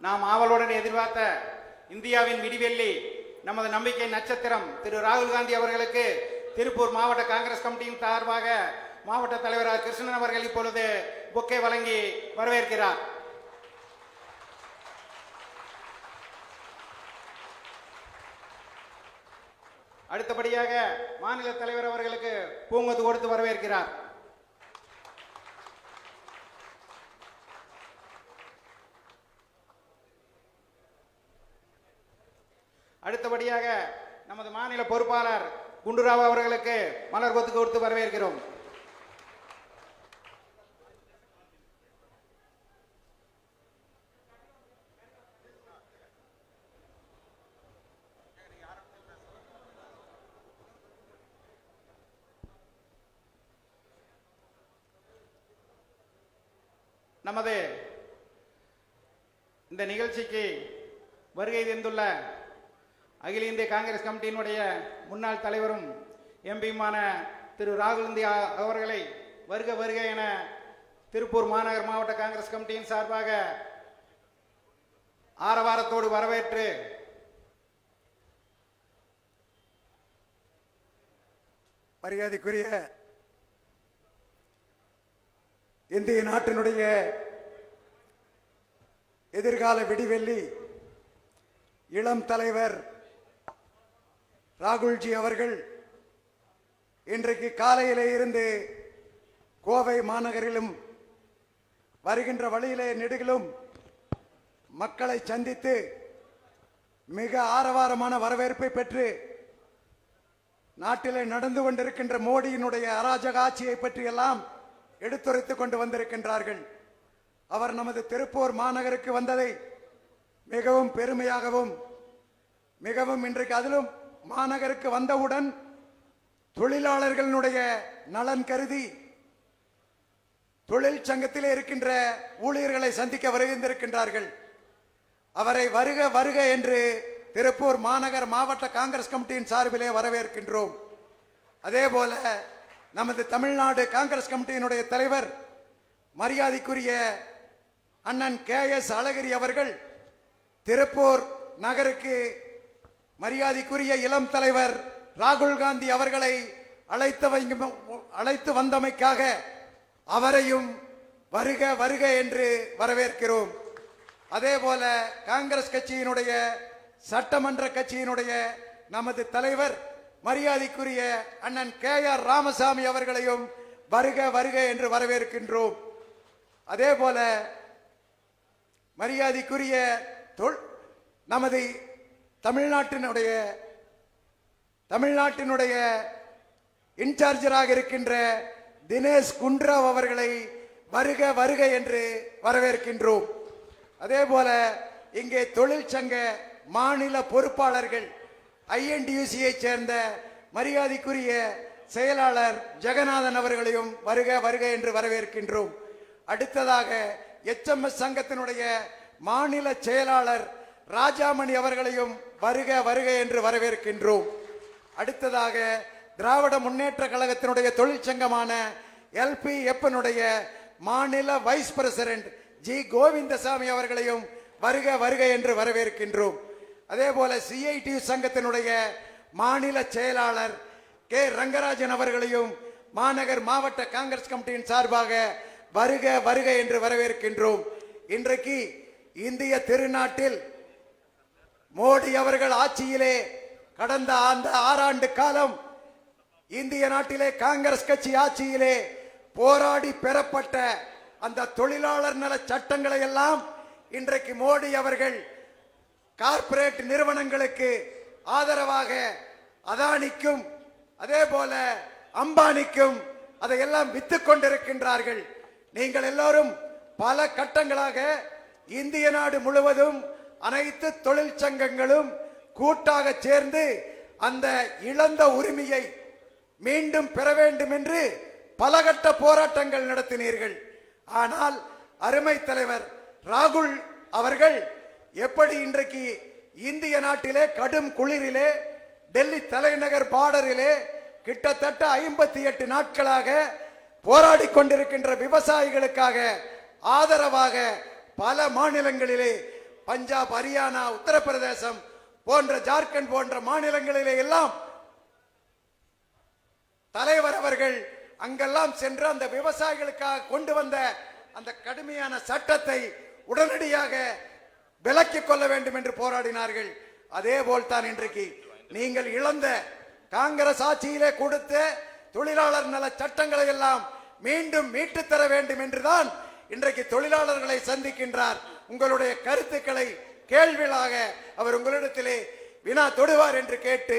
நாம் ஆவலுடன் எதிர்பார்த்த இந்தியாவின் விடிவெள்ளி நமது நம்பிக்கை நட்சத்திரம் திரு ராகுல் காந்தி அவர்களுக்கு திருப்பூர் மாவட்ட காங்கிரஸ் கமிட்டியின் சார்பாக மாவட்ட தலைவர் ஆர் கிருஷ்ணன் அவர்கள் இப்பொழுது பொக்கே வழங்கி வரவேற்கிறார். அடுத்தபடியாக மாநில தலைவர் அவர்களுக்கு பூங்கொத்து கொடுத்து வரவேற்கிறார். அடுத்தபடியாக நமது மாநில பொறுப்பாளர் குண்டுராவ் அவர்களுக்கு மலர் கொத்து கொடுத்து வரவேற்கிறோம். நமது இந்த நிகழ்ச்சிக்கு வருகை தந்துள்ள அகில இந்திய காங்கிரஸ் கமிட்டியினுடைய முன்னாள் தலைவரும் எம்பியுமான திரு ராகுல் காந்தி அவர்களை வருக வருக என திருப்பூர் மாநகர் மாவட்ட காங்கிரஸ் கமிட்டியின் சார்பாக ஆரவாரத்தோடு வரவேற்று மரியாதைக்குரிய இந்திய நாட்டினுடைய எதிர்கால விடிவெள்ளி இளம் தலைவர் ராகுல்ஜி அவர்கள் இன்றைக்கு காலையிலே இருந்து கோவை மாநகரிலும் வருகின்ற வழியிலே நெடுகிலும் மக்களை சந்தித்து மிக ஆரவாரமான வரவேற்பை பெற்று நாட்டிலே நடந்து கொண்டிருக்கின்ற மோடியினுடைய அராஜக ஆட்சியை பற்றியெல்லாம் எடுத்துரைத்துக் கொண்டு வந்திருக்கின்றார்கள். அவர் நமது திருப்பூர் மாநகருக்கு வந்ததை மிகவும் பெருமையாகவும் மிகவும் இன்றைக்கு அதிலும் மாநகருக்கு வந்தவுடன் தொழிலாளர்களுடைய நலன் கருதி தொழிற்சங்கத்திலே இருக்கின்ற ஊழியர்களை சந்திக்க வருகின்றிருக்கின்றார்கள். அவரை வருக வருக என்று திருப்பூர் மாநகர் மாவட்ட காங்கிரஸ் கமிட்டியின் சார்பிலே வரவேற்கின்றோம். அதே போல நமது தமிழ்நாடு காங்கிரஸ் கமிட்டியினுடைய தலைவர் மரியாதைக்குரிய அண்ணன் KS அழகிரி அவர்கள் திருப்பூர் நகருக்கு மரியாதைக்குரிய இளம் தலைவர் ராகுல் காந்தி அவர்களை அழைத்து வந்தமைக்காக அவரையும் வருக வருக என்று வரவேற்கிறோம். அதே போல காங்கிரஸ் கட்சியினுடைய சட்டமன்ற கட்சியினுடைய நமது தலைவர் மரியாதைக்குரிய அண்ணன் KR ராமசாமி அவர்களையும் வருக வருக என்று வரவேற்கின்றோம். அதே போல மரியாதைக்குரிய நமது தமிழ்நாட்டினுடைய இன்சார்ஜராக இருக்கின்ற தினேஷ் குண்டுராவ் அவர்களை வருக வருக என்று வரவேற்கின்றோம். அதே போல இங்கே தொழிற்சங்க மாநில பொறுப்பாளர்கள் INTUC-ஐ சேர்ந்த மரியாதைக்குரிய செயலாளர் ஜெகநாதன் அவர்களையும் வருக வருக என்று வரவேற்கின்றோம். அடுத்ததாக HMS சங்கத்தினுடைய மாநில செயலாளர் ராஜாமணி அவர்களையும் வருக வருக என்று வரவேற்கின்றோம். அடுத்ததாக திராவிட முன்னேற்ற கழகத்தினுடைய தொழிற்சங்கமான LPF-னுடைய மாநில வைஸ் பிரசிடென்ட் G கோவிந்தசாமி அவர்களையும் வருக வருக என்று வரவேற்கின்றோம். அதே போல CITU சங்கத்தினுடைய மாநில செயலாளர் K ரங்கராஜன் அவர்களையும் மாநகர் மாவட்ட காங்கிரஸ் கமிட்டியின் சார்பாக வருக வருக என்று வரவேற்கின்றோம். இன்றைக்கு இந்திய திருநாட்டில் மோடி அவர்கள் ஆட்சியிலே கடந்த அந்த 6 ஆண்டு காலம் இந்திய நாட்டிலே காங்கிரஸ் கட்சி ஆட்சியிலே போராடி பெறப்பட்ட அந்த தொழிலாளர் நல சட்டங்களை எல்லாம் இன்றைக்கு மோடி அவர்கள் கார்ப்பரேட் நிறுவனங்களுக்கு ஆதரவாக அதானிக்கும் அதே போல அம்பானிக்கும் அதையெல்லாம் வித்துக் கொண்டிருக்கின்றார்கள். நீங்கள் எல்லோரும் பல கட்டங்களாக இந்திய நாடு முழுவதும் அனைத்து தொழிற்சங்கங்களும் கூட்டாக சேர்ந்து அந்த இழந்த உரிமையை மீண்டும் பெற வேண்டும் என்று பல கட்ட போராட்டங்கள் நடத்தினீர்கள். ஆனால் அருமை தலைவர் ராகுல் அவர்கள் எப்படி இன்றைக்கு இந்திய நாட்டிலே கடும் குளிரிலே டெல்லி தலைநகர் பார்டரிலே கிட்டத்தட்ட 58 நாட்களாக போராடி கொண்டிருக்கின்ற விவசாயிகளுக்காக ஆதரவாக பல மாநிலங்களிலே பஞ்சாப், ஹரியானா, உத்தரப்பிரதேசம் போன்ற ஜார்க்கண்ட் போன்ற மாநிலங்களிலே எல்லாம் தலைவர் அவர்கள் அங்கெல்லாம் சென்று அந்த விவசாயிகளுக்காக கொண்டு வந்த அந்த கடுமையான சட்டத்தை உடனடியாக விலக்கிக் கொள்ள வேண்டும் என்று போராடினார்கள். அதே போல்தான் இன்றைக்கு நீங்கள் இழந்த காங்கிரஸ் ஆட்சியிலே கொடுத்த தொழிலாளர் நல சட்டங்களை எல்லாம் மீண்டும் மீட்டு தர வேண்டும் என்றுதான் இன்றைக்கு தொழிலாளர்களை சந்திக்கின்றார். உங்களுடைய கருத்துக்களை கேள்விகளாக அவர் உங்களிடத்திலே வினா தொடுவார் என்று கேட்டு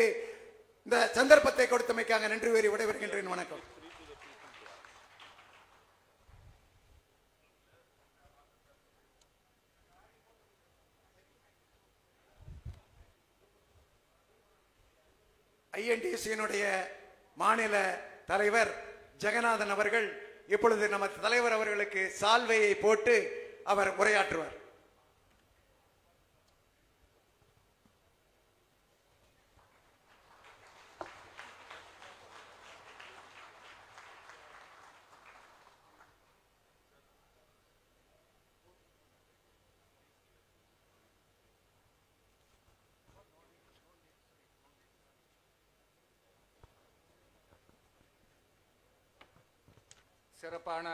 இந்த சந்தர்ப்பத்தை கொடுத்தமைக்காக நன்றி கூறி விடைபெறுகின்றேன். வணக்கம். ஐஎன்டிசியினுடைய மாநில தலைவர் ஜெகநாதன் அவர்கள் இப்பொழுது நமது தலைவர் அவர்களுக்கு சால்வையை போட்டு அவர் உரையாற்றுவார். சிறப்பான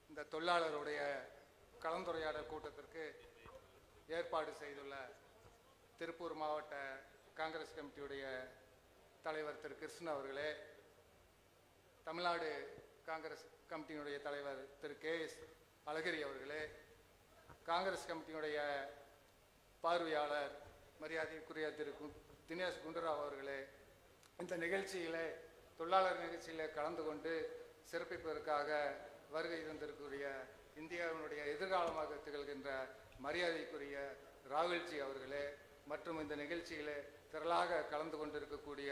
இந்த தொழிலாளருடைய கலந்துரையாடல் கூட்டத்திற்கு ஏற்பாடு செய்துள்ள திருப்பூர் மாவட்ட காங்கிரஸ் கமிட்டியுடைய தலைவர் திரு கிருஷ்ணன் அவர்களே, தமிழ்நாடு காங்கிரஸ் கமிட்டியினுடைய தலைவர் திரு KS அழகிரி அவர்களே, காங்கிரஸ் கமிட்டியினுடைய பார்வையாளர் மரியாதைக்குரிய திரு தினேஷ் குண்டுராவ் அவர்களே, இந்த நிகழ்ச்சியிலே தொழிலாளர் நிகழ்ச்சியில் கலந்து கொண்டு சிறப்பிப்பதற்காக வருகை தந்திருக்கக்கூடிய இந்தியாவினுடைய எதிர்காலமாக திகழ்கின்ற மரியாதைக்குரிய ராகுல்ஜி அவர்களே, மற்றும் இந்த நிகழ்ச்சியில் திரளாக கலந்து கொண்டிருக்கக்கூடிய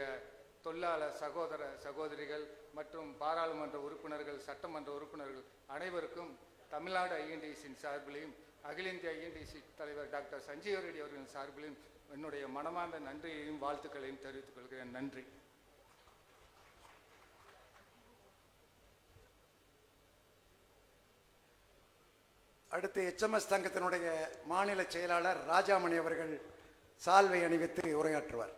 தொழிலாளர் சகோதர சகோதரிகள் மற்றும் பாராளுமன்ற உறுப்பினர்கள், சட்டமன்ற உறுப்பினர்கள் அனைவருக்கும் தமிழ்நாடு ஐஎன்டிசியின் சார்பிலையும் அகில இந்திய ஐஎன்டிசி தலைவர் டாக்டர் சஞ்சீவ் ரெட்டி அவர்களின் சார்பிலையும் என்னுடைய மனமார்ந்த நன்றியையும் வாழ்த்துக்களையும் தெரிவித்துக் கொள்கிறேன். நன்றி. அடுத்து HMS தங்கத்தினுடைய மாநில செயலாளர் ராஜாமணி அவர்கள் சால்வை அணிவித்து உரையாற்றுவார்.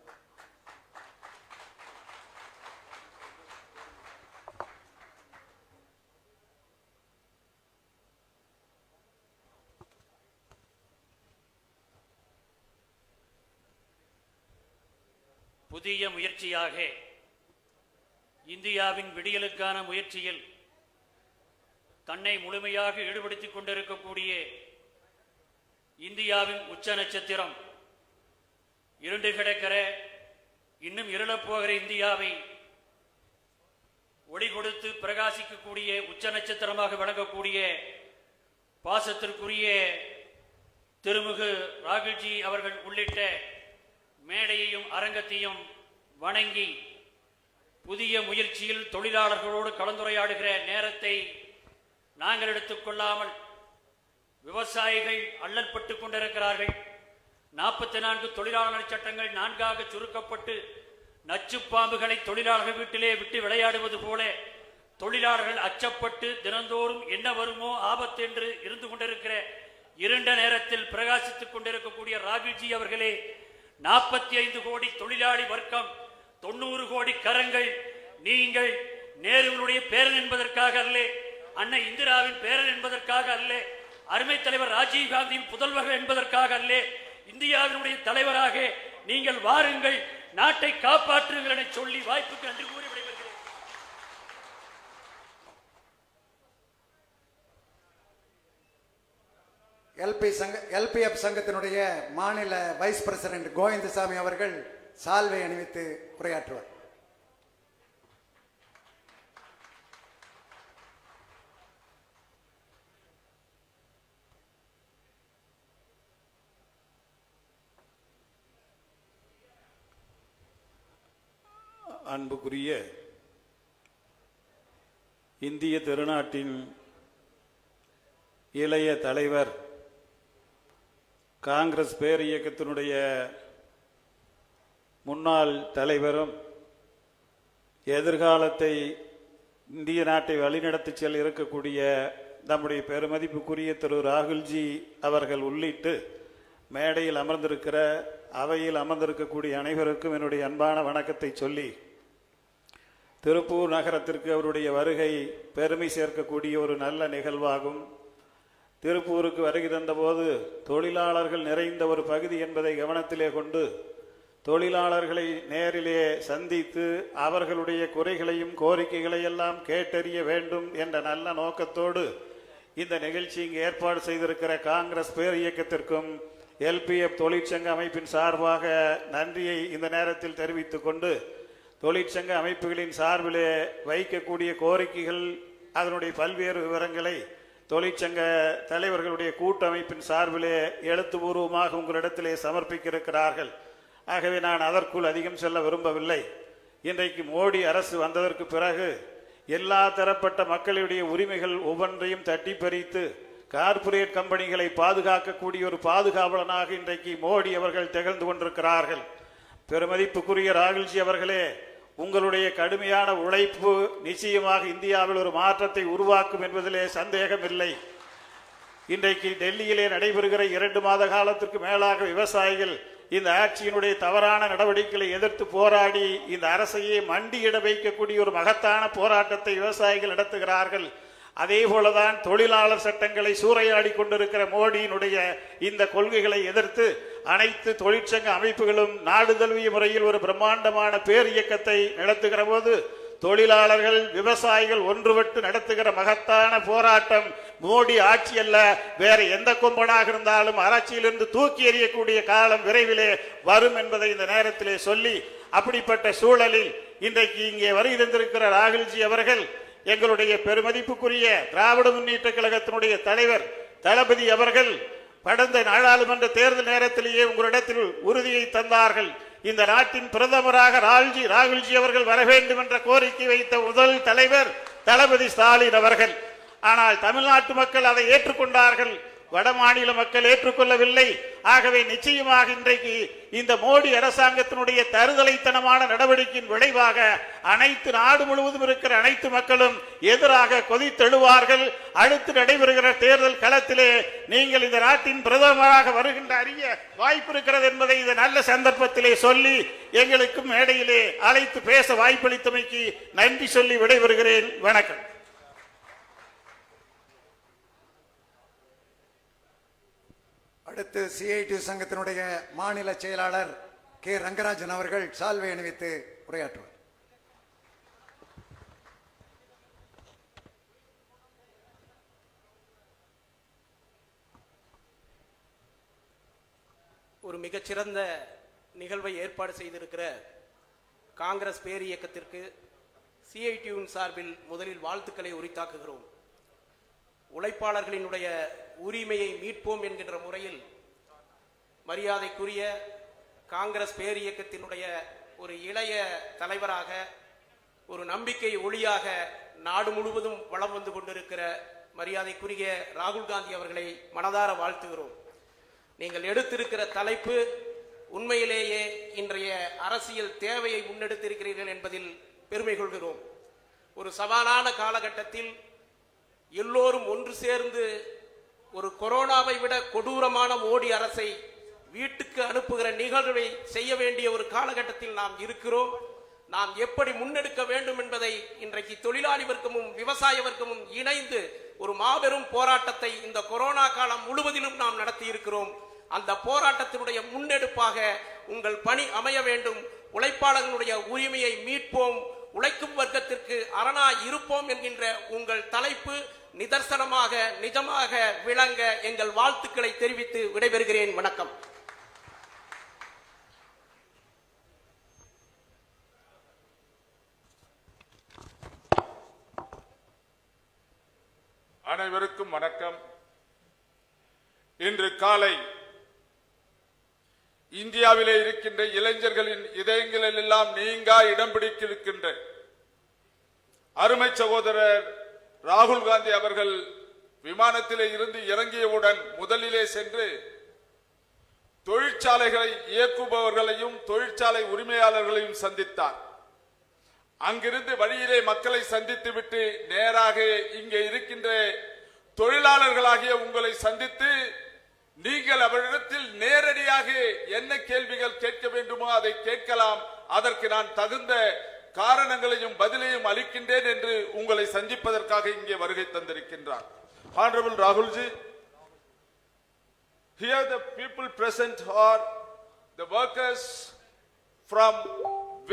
புதிய முயற்சியாக இந்தியாவின் விடியலுக்கான முயற்சியில் தன்னை முழுமையாக ஈடுபடுத்திக் கொண்டிருக்கக்கூடிய இந்தியாவின் உச்ச நட்சத்திரம் இருண்டு கிடக்கிற இன்னும் இருளப்போகிற இந்தியாவை ஒளி கொடுத்து பிரகாசிக்கக்கூடிய உச்ச நட்சத்திரமாக விளங்கக்கூடிய பாசத்திற்குரிய திருமிகு ராகுல்ஜி அவர்கள் உள்ளிட்ட மேடையையும் அரங்கத்தையும் வணங்கி புதிய முயற்சியில் தொழிலாளர்களோடு கலந்துரையாடுகிற நேரத்தை நாங்கள் எடுத்துக்கொள்ளாமல் விவசாயிகள் அல்லல்பட்டுக் கொண்டிருக்கிறார்கள். 44 தொழிலாளர் சட்டங்கள் 4ஆக சுருக்கப்பட்டு நச்சு பாம்புகளை தொழிலாளர்கள் வீட்டிலே விட்டு விளையாடுவது போல தொழிலாளர்கள் அச்சப்பட்டு தினந்தோறும் என்ன வருமோ ஆபத்து என்று இருந்து கொண்டிருக்கிற இருண்ட நேரத்தில் பிரகாசித்துக் கொண்டிருக்கக்கூடிய ராகுல்ஜி அவர்களே, 45 கோடி தொழிலாளி வர்க்கம், 90 கோடி கரங்கள், நீங்கள் நேருவினுடைய பேரன் என்பதற்காக அல்ல, அன்னை இந்திராவின் பேரன் என்பதற்காக அல்ல, அருமை தலைவர் ராஜீவ் காந்தியின் புதல்வர்கள் என்பதற்காக அல்ல, இந்தியாவினுடைய தலைவராக நீங்கள் வாருங்கள், நாட்டை காப்பாற்றுங்கள் என சொல்லி வாய்ப்புக்கு நன்றி கூறி விடைபெறுகிறேன். LPF சங்கத்தினுடைய மாநில வைஸ் பிரசிடென்ட் கோவிந்தசாமி அவர்கள் சால்வை அணிவித்து உரையாற்றுவார். அன்புக்குரிய இந்திய திருநாட்டின் இளைய தலைவர், காங்கிரஸ் பேர் இயக்கத்தினுடைய முன்னாள் தலைவரும் எதிர்காலத்தை இந்திய நாட்டை வழிநடத்தி செல்ல இருக்கக்கூடிய நம்முடைய பெருமதிப்புக்குரிய திரு ராகுல்ஜி அவர்கள் உள்ளிட்டு மேடையில் அமர்ந்திருக்கிற அவையில் அமர்ந்திருக்கக்கூடிய அனைவருக்கும் என்னுடைய அன்பான வணக்கத்தை சொல்லி, திருப்பூர் நகரத்திற்கு அவருடைய வருகை பெருமை சேர்க்கக்கூடிய ஒரு நல்ல நிகழ்வாகும். திருப்பூருக்கு வருகை தந்தபோது தொழிலாளர்கள் நிறைந்த ஒரு பகுதி என்பதை கவனத்திலே கொண்டு தொழிலாளர்களை நேரிலே சந்தித்து அவர்களுடைய குறைகளையும் கோரிக்கைகளையெல்லாம் கேட்டறிய வேண்டும் என்ற நல்ல நோக்கத்தோடு இந்த நிகழ்ச்சி இங்கு ஏற்பாடு செய்திருக்கிற காங்கிரஸ் பேர் இயக்கத்திற்கும் எல்பிஎஃப் தொழிற்சங்க அமைப்பின் சார்பாக நன்றியை இந்த நேரத்தில் தெரிவித்துக் கொண்டு, தொழிற்சங்க அமைப்புகளின் சார்பிலே வைக்கக்கூடிய கோரிக்கைகள் அதனுடைய பல்வேறு விவரங்களை தொழிற்சங்க தலைவர்களுடைய கூட்டமைப்பின் சார்பிலே எழுத்துப்பூர்வமாக உங்களிடத்திலே சமர்ப்பிக்க இருக்கிறார்கள். ஆகவே நான் அதற்குள் அதிகம் செல்ல விரும்பவில்லை. இன்றைக்கு மோடி அரசு வந்ததற்கு பிறகு எல்லா தரப்பட்ட மக்களுடைய உரிமைகள் ஒவ்வொன்றையும் தட்டி பறித்து கார்ப்பரேட் கம்பெனிகளை பாதுகாக்கக்கூடிய ஒரு பாதுகாவலனாக இன்றைக்கு மோடி அவர்கள் திகழ்ந்து கொண்டிருக்கிறார்கள். பெருமதிப்புக்குரிய ராகுல்ஜி அவர்களே, உங்களுடைய கடுமையான உழைப்பு நிச்சயமாக இந்தியாவில் ஒரு மாற்றத்தை உருவாக்கும் என்பதிலே சந்தேகமில்லை. இன்றைக்கு டெல்லியிலே நடைபெறுகிற 2 மாத காலத்திற்கு மேலாக விவசாயிகள் இந்த ஆட்சியினுடைய தவறான நடவடிக்கைகளை எதிர்த்து போராடி இந்த அரசையே மண்டியிட வைக்கக்கூடிய ஒரு மகத்தான போராட்டத்தை விவசாயிகள் நடத்துகிறார்கள். அதே போலதான் தொழிலாளர் சட்டங்களை சூறையாடி கொண்டிருக்கிற மோடியினுடைய இந்த கொள்கைகளை எதிர்த்து அனைத்து தொழிற்சங்க அமைப்புகளும் நாடு தழுவிய முறையில் ஒரு பிரம்மாண்டமான பேர் இயக்கத்தை நடத்துகிற போது தொழிலாளர்கள் விவசாயிகள் ஒன்றுபட்டு நடத்துகிற மகத்தான போராட்டம் மோடி ஆட்சி அல்ல, வேற எந்த கொம்பனாக இருந்தாலும் ஆட்சியிலிருந்து தூக்கி எறியக்கூடிய காலம் விரைவிலே வரும் என்பதை இந்த நேரத்திலே சொல்லி, அப்படிப்பட்ட சூழலில் இன்றைக்கு இங்கே வருகிற ராகுல்ஜி அவர்கள் எங்களுடைய பெருமதிப்புக்குரிய திராவிட முன்னேற்ற கழகத்தினுடைய தலைவர் தளபதி அவர்கள் கடந்த நாடாளுமன்ற தேர்தல் நேரத்திலேயே உங்களிடத்தில் உறுதியை தந்தார்கள். இந்த நாட்டின் பிரதமராக ராகுல்ஜி அவர்கள் வர வேண்டும் என்ற கோரிக்கை வைத்த முதல் தலைவர் தளபதி ஸ்டாலின் அவர்கள். ஆனால் தமிழ்நாட்டு மக்கள் அதை ஏற்றுக்கொண்டார்கள், வட மாநில மக்கள் ஏற்றுக்கொள்ளவில்லை. ஆகவே நிச்சயமாக இன்றைக்கு இந்த மோடி அரசாங்கத்தினுடைய தருதலைத்தனமான நடவடிக்கையின் விளைவாக அனைத்து நாடு முழுவதும் இருக்கிற அனைத்து மக்களும் எதிராக கொதித்தெழுவார்கள். அடுத்து நடைபெறுகிற தேர்தல் களத்திலே நீங்கள் இந்த நாட்டின் பிரதமராக வருகின்ற அறிய வாய்ப்பு இருக்கிறது என்பதை இந்த நல்ல சந்தர்ப்பத்திலே சொல்லி, எங்களுக்கும் மேடையிலே அழைத்து பேச வாய்ப்பளித்தமைக்கு நன்றி சொல்லி விடைபெறுகிறேன். வணக்கம். அடுத்து சிஐடி சங்கத்தினுடைய மாநில செயலாளர் கே ரங்கராஜன் அவர்கள் சால்வை அணிவித்து உரையாற்றுவார். ஒரு மிகச்சிறந்த நிகழ்வை ஏற்பாடு செய்திருக்கிற காங்கிரஸ் பேர் இயக்கத்திற்கு சிஐடியின் சார்பில் முதலில் வாழ்த்துக்களை உரித்தாக்குகிறோம். உழைப்பாளர்களினுடைய உரிமையை மீட்போம் என்கின்ற முறையில் மரியாதைக்குரிய காங்கிரஸ் பேர் இயக்கத்தினுடைய ஒரு இளைய தலைவராக, ஒரு நம்பிக்கை ஒளியாக நாடு முழுவதும் வலம் வந்து கொண்டிருக்கிற மரியாதைக்குரிய ராகுல் காந்தி அவர்களை மனதார வாழ்த்துகிறோம். நீங்கள் எடுத்திருக்கிற தலைப்பு உண்மையிலேயே இன்றைய அரசியல் தேவையை முன்னெடுத்திருக்கிறீர்கள் என்பதில் பெருமை கொள்கிறோம். ஒரு சவாலான காலகட்டத்தில் எல்லோரும் ஒன்று சேர்ந்து ஒரு கொரோனாவை விட கொடூரமான மோடி அரசை வீட்டுக்கு அனுப்புகிற நிகழ்வை செய்ய வேண்டிய ஒரு காலகட்டத்தில் நாம் இருக்கிறோம். நாம் எப்படி முன்னெடுக்க வேண்டும் என்பதை இன்றைக்கு தொழிலாளி வர்க்கமும் விவசாய வர்க்கமும் இணைந்து ஒரு மாபெரும் போராட்டத்தை இந்த கொரோனா காலம் முழுவதிலும் நாம் நடத்தி இருக்கிறோம். அந்த போராட்டத்தினுடைய முன்னெடுப்பாக உங்கள் பணி அமைய வேண்டும். உழைப்பாளர்களுடைய உரிமையை மீட்போம், உழைக்கும் வர்க்கத்திற்கு அரணாய் இருப்போம் என்கின்ற உங்கள் தலைப்பு நிதர்சனமாக நிஜமாக விளங்க எங்கள் வாழ்த்துக்களை தெரிவித்து விடைபெறுகிறேன். வணக்கம். அனைவருக்கும் வணக்கம். இன்று காலை இந்தியாவிலே இருக்கின்ற இளைஞர்களின் இதயங்களில் எல்லாம் நீங்கா இடம் பிடிக்கின்ற அருமை சகோதரர் ராகுல் காந்தி அவர்கள் விமானத்திலே இருந்து இறங்கியவுடன் முதலிலே சென்று தொழிற்சாலைகளை இயக்குபவர்களையும் தொழிற்சாலை உரிமையாளர்களையும் சந்தித்தார். அங்கிருந்து வழியிலே மக்களை சந்தித்துவிட்டு நேராக இங்கே இருக்கின்ற தொழிலாளர்களாகிய உங்களை சந்தித்து நீங்கள் அவரிடத்தில் நேரடியாக என்ன கேள்விகள் கேட்க வேண்டுமோ அதை கேட்கலாம், அதற்கு நான் தகுந்த காரணங்களையும் பதிலையும் அளிக்கின்றேன் என்று உங்களை சந்திப்பதற்காக இங்கே வருகை தந்திருக்கின்றார். Honorable Rahulji, here the people present are the workers from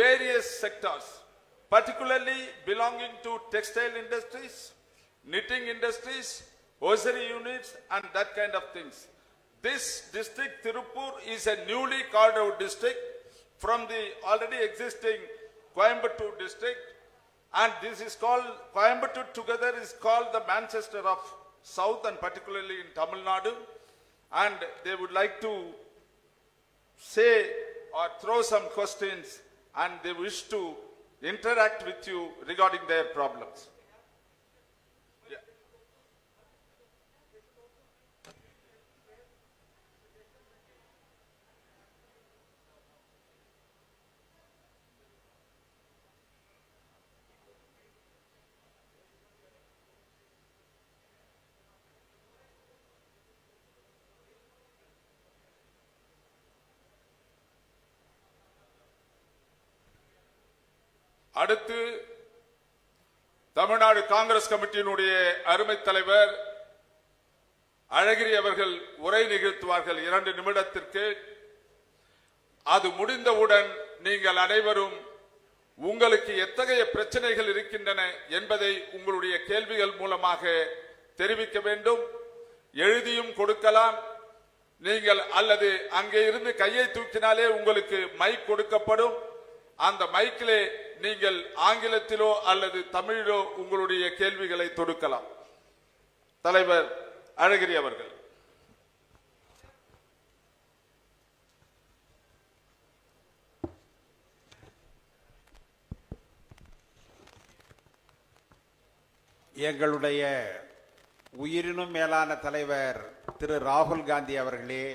various sectors, particularly belonging to textile industries, knitting industries, hosiery units and that kind of things. This district, Tirupur, is a newly carved out district from the already existing Coimbatore district, and this is called, Coimbatore together is called the Manchester of South and particularly in Tamil Nadu, and they would like to say or throw some questions and they wish to interact with you regarding their problems. அடுத்து தமிழ்நாடு காங்கிரஸ் கமிட்டியினுடைய அருமை தலைவர் அழகிரி அவர்கள் உரை நிகழ்த்துவார்கள் 2 நிமிடத்திற்கு. அது முடிந்தவுடன் நீங்கள் அனைவரும் உங்களுக்கு எத்தகைய பிரச்சனைகள் இருக்கின்றன என்பதை உங்களுடைய கேள்விகள் மூலமாக தெரிவிக்க வேண்டும். எழுதியும் கொடுக்கலாம் நீங்கள், அல்லது அங்கே இருந்து கையை தூக்கினாலே உங்களுக்கு மைக் கொடுக்கப்படும். அந்த மைக்கிலே நீங்கள் ஆங்கிலத்திலோ அல்லது தமிழிலோ உங்களுடைய கேள்விகளை தொடுக்கலாம். தலைவர் அழகிரி அவர்கள். எங்களுடைய உயிரினும் மேலான தலைவர் திரு ராகுல் காந்தி அவர்களே,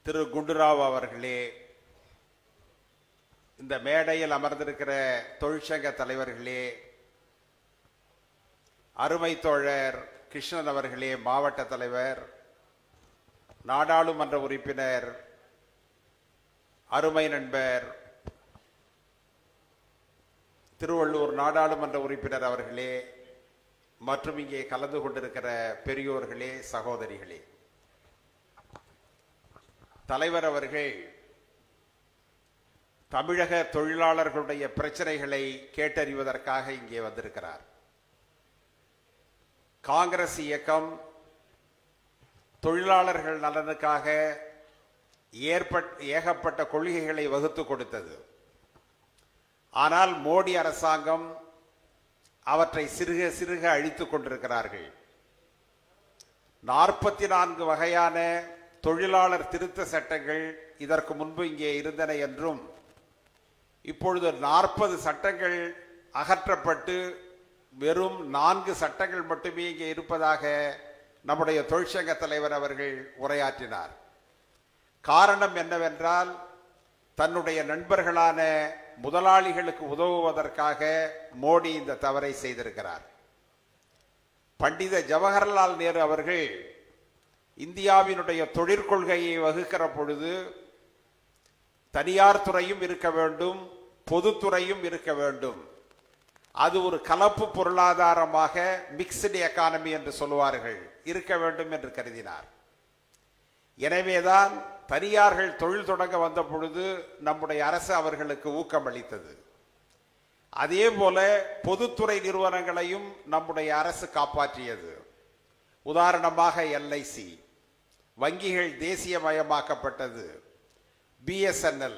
திரு குண்டுராவ் அவர்களே, இந்த மேடையில் அமர்ந்திருக்கிற தொழிற்சங்க தலைவர்களே, அருமை தோழர் கிருஷ்ணன் அவர்களே, மாவட்ட தலைவர், நாடாளுமன்ற உறுப்பினர், அருமை நண்பர் திருவள்ளூர் நாடாளுமன்ற உறுப்பினர் அவர்களே, மற்றும் இங்கே கலந்து கொண்டிருக்கிற பெரியோர்களே, சகோதரிகளே, தலைவர் அவர்கள் தமிழக தொழிலாளர்களுடைய பிரச்சனைகளை கேட்டறிவதற்காக இங்கே வந்திருக்கிறார். காங்கிரஸ் இயக்கம் தொழிலாளர்கள் நலனுக்காக ஏகப்பட்ட கொள்கைகளை வகுத்து கொடுத்தது. ஆனால் மோடி அரசாங்கம் அவற்றை சிறுக சிறுக அழித்துக் கொண்டிருக்கிறார்கள். 44 வகையான தொழிலாளர் திருத்த சட்டங்கள் இதற்கு முன்பு இங்கே இருந்தன என்றும், இப்பொழுது 40 சட்டங்கள் அகற்றப்பட்டு வெறும் 4 சட்டங்கள் மட்டுமே இங்கே இருப்பதாக நம்முடைய தொழிற்சங்க தலைவர் அவர்கள் உரையாற்றினார். காரணம் என்னவென்றால், தன்னுடைய நண்பர்களான முதலாளிகளுக்கு உதவுவதற்காக மோடி இந்த தவறை செய்திருக்கிறார். பண்டித ஜவஹர்லால் நேரு அவர்கள் இந்தியாவினுடைய தொழிற்கொள்கையை வகுக்கிற பொழுது தனியார் துறையும் இருக்க வேண்டும், பொதுத்துறையும் இருக்க வேண்டும், அது ஒரு கலப்பு பொருளாதாரமாக மிக்ஸ்டு எக்கானமி என்று சொல்லுவார்கள், இருக்க வேண்டும் என்று கருதினார். எனவேதான் தனியார்கள் தொழில் தொடங்க வந்த பொழுது நம்முடைய அரசு அவர்களுக்கு ஊக்கம் அளித்தது. அதே போல பொதுத்துறை நிறுவனங்களையும் நம்முடைய அரசு காப்பாற்றியது. உதாரணமாக எல்ஐசி, வங்கிகள் தேசியமயமாக்கப்பட்டது, BSNL,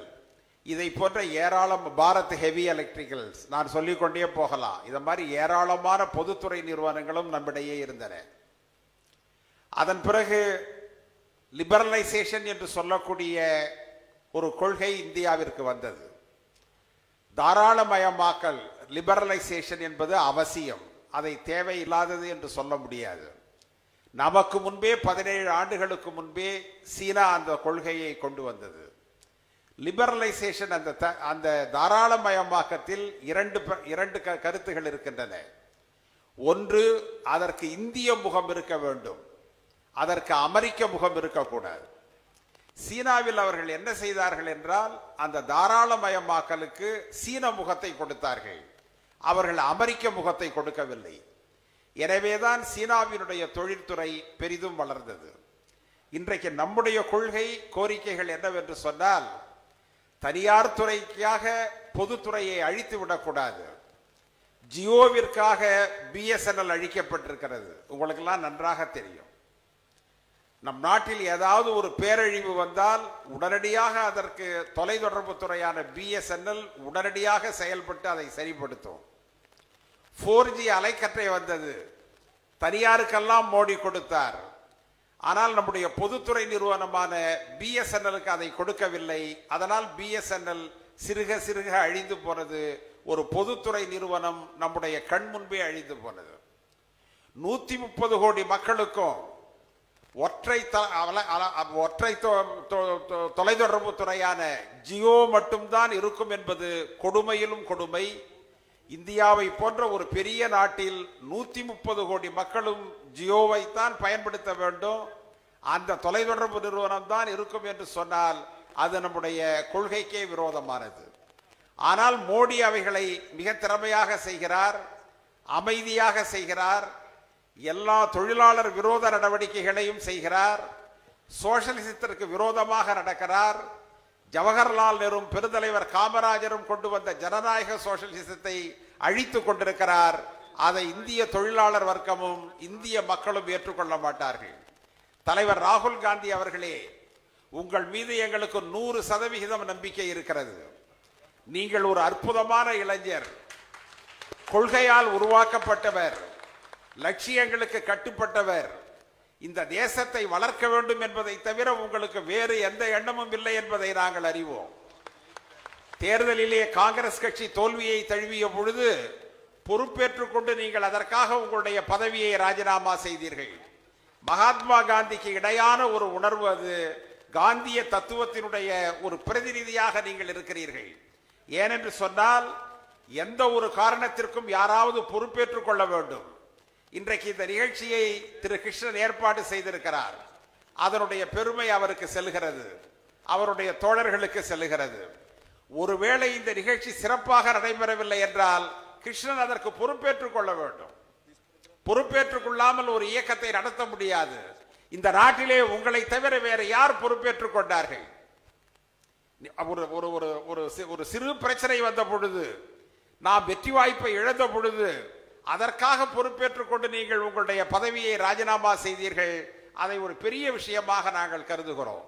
இதை போன்ற ஏராளம், பாரத் ஹெவி எலக்ட்ரிக்கல்ஸ், நான் சொல்லிக்கொண்டே போகலாம். இதை மாதிரி ஏராளமான பொதுத்துறை நிறுவனங்களும் நம்மிடையே இருந்தன. அதன் பிறகு லிபரலைசேஷன் என்று சொல்லக்கூடிய ஒரு கொள்கை இந்தியாவிற்கு வந்தது. தாராளமயமாக்கல், லிபரலைசேஷன் என்பது அவசியம், அதை தேவையில்லாதது என்று சொல்ல முடியாது. நமக்கு முன்பே 17 ஆண்டுகளுக்கு முன்பே சீனா அந்த கொள்கையை கொண்டு வந்தது. லிபரலைசேஷன் அந்த தாராளமயமாக்கத்தில் இரண்டு கருத்துகள் இருக்கின்றன. ஒன்று, அதற்கு இந்திய முகம் இருக்க வேண்டும், அதற்கு அமெரிக்க முகம் இருக்கக்கூடாது. சீனாவில் அவர்கள் என்ன செய்தார்கள் என்றால், அந்த தாராளமயமாக்கலுக்கு சீன முகத்தை கொடுத்தார்கள், அவர்கள் அமெரிக்க முகத்தை கொடுக்கவில்லை. எனவேதான் சீனாவினுடைய தொழில்துறை பெரிதும் வளர்ந்தது. இன்றைக்கு நம்முடைய கொள்கை கோரிக்கைகள் என்னவென்று சொன்னால், தனியார் துறைக்காக பொதுத்துறையை அழித்து விடக்கூடாது. ஜியோவிற்காக பிஎஸ்என்எல் அழிக்கப்பட்டிருக்கிறது, உங்களுக்கெல்லாம் நன்றாக தெரியும். நம் நாட்டில் ஏதாவது ஒரு பேரழிவு வந்தால் உடனடியாக அதற்கு தொலைத்தொடர்பு துறையான பிஎஸ்என்எல் உடனடியாக செயல்பட்டு அதை சரிப்படுத்தும். 4G அலைக்கற்றை வந்தது, தனியாருக்கெல்லாம் மோடி கொடுத்தார். ஆனால் நம்முடைய பொதுத்துறை நிறுவனமான பிஎஸ்என்எலுக்கு அதை கொடுக்கவில்லை. அதனால் பிஎஸ்என்எல் சிறுக சிறுக அழிந்து போனது. ஒரு பொதுத்துறை நிறுவனம் நம்முடைய கண் முன்பே அழிந்து போனது. 130 கோடி மக்களுக்கும் ஒற்றை தொலைத்தொடர்பு துறையான ஜியோ மட்டும்தான் இருக்கும் என்பது கொடுமையிலும் கொடுமை. இந்தியாவை போன்ற ஒரு பெரிய நாட்டில் 130 கோடி மக்களும் ஜியோவைத்தான் பயன்படுத்த வேண்டும், அந்த தொலைத்தொடர்பு நிறுவனம் தான் இருக்கும் என்று சொன்னால் அது நம்முடைய கொள்கைக்கே விரோதமானது. ஆனால் மோடி அவைகளை மிக திறமையாக செய்கிறார், அமைதியாக செய்கிறார், எல்லா தொழிலாளர் விரோத நடவடிக்கைகளையும் செய்கிறார், சோசலிசத்திற்கு விரோதமாக நடக்கிறார். ஜவஹர்லால் நேரு பெருந்தலைவர் காமராஜரும் கொண்டு வந்த ஜனநாயக சோசலிசத்தை அழித்து கொண்டிருக்கிறார். அதை இந்திய தொழிலாளர் வர்க்கமும் இந்திய மக்களும் ஏற்றுக்கொள்ள மாட்டார்கள். தலைவர் ராகுல் காந்தி அவர்களே, உங்கள் மீது எங்களுக்கு 100% நம்பிக்கை இருக்கிறது. நீங்கள் ஒரு அற்புதமான இளைஞர், கொள்கையால் உருவாக்கப்பட்டவர், லட்சியங்களுக்கு கட்டுப்பட்டவர். இந்த தேசத்தை வளர்க்க வேண்டும் என்பதை தவிர உங்களுக்கு வேறு எந்த எண்ணமும் இல்லை என்பதை நாங்கள் அறிவோம். தேர்தலிலே காங்கிரஸ் கட்சி தோல்வியை தழுவிய பொழுது பொறுப்பேற்றுக் கொண்டு நீங்கள் அதற்காக உங்களுடைய பதவியை ராஜினாமா செய்தீர்கள். மகாத்மா காந்திக்கு இடையான ஒரு உணர்வு அது. காந்திய தத்துவத்தினுடைய ஒரு பிரதிநிதியாக நீங்கள் இருக்கிறீர்கள். ஏனென்று சொன்னால், எந்த ஒரு காரணத்திற்கும் யாராவது பொறுப்பேற்றுக் கொள்ள வேண்டும். இன்றைக்கு இந்த நிகழ்ச்சியை திரு கிருஷ்ணன் ஏற்பாடு செய்திருக்கிறார். அதனுடைய பெருமை அவருக்கு செல்கிறது, அவருடைய தோழர்களுக்கு செல்கிறது. ஒருவேளை இந்த நிகழ்ச்சி சிறப்பாக நடைபெறவில்லை என்றால் கிருஷ்ணன் அதற்கு பொறுப்பேற்றுக் கொள்ள வேண்டும். பொறுப்பேற்றுக் கொள்ளாமல் ஒரு இயக்கத்தை நடத்த முடியாது. இந்த நாட்டிலே உங்களை தவிர வேறு யார் பொறுப்பேற்றுக் கொண்டார்கள்? ஒரு சிறு பிரச்சனை வந்த பொழுது, நாம் வெற்றி வாய்ப்பை இழந்த பொழுது அதற்காக பொறுப்பேற்றுக் கொண்டு நீங்கள் உங்களுடைய பதவியை ராஜினாமா செய்தீர்கள். அதை ஒரு பெரிய விஷயமாக நாங்கள் கருதுகிறோம்.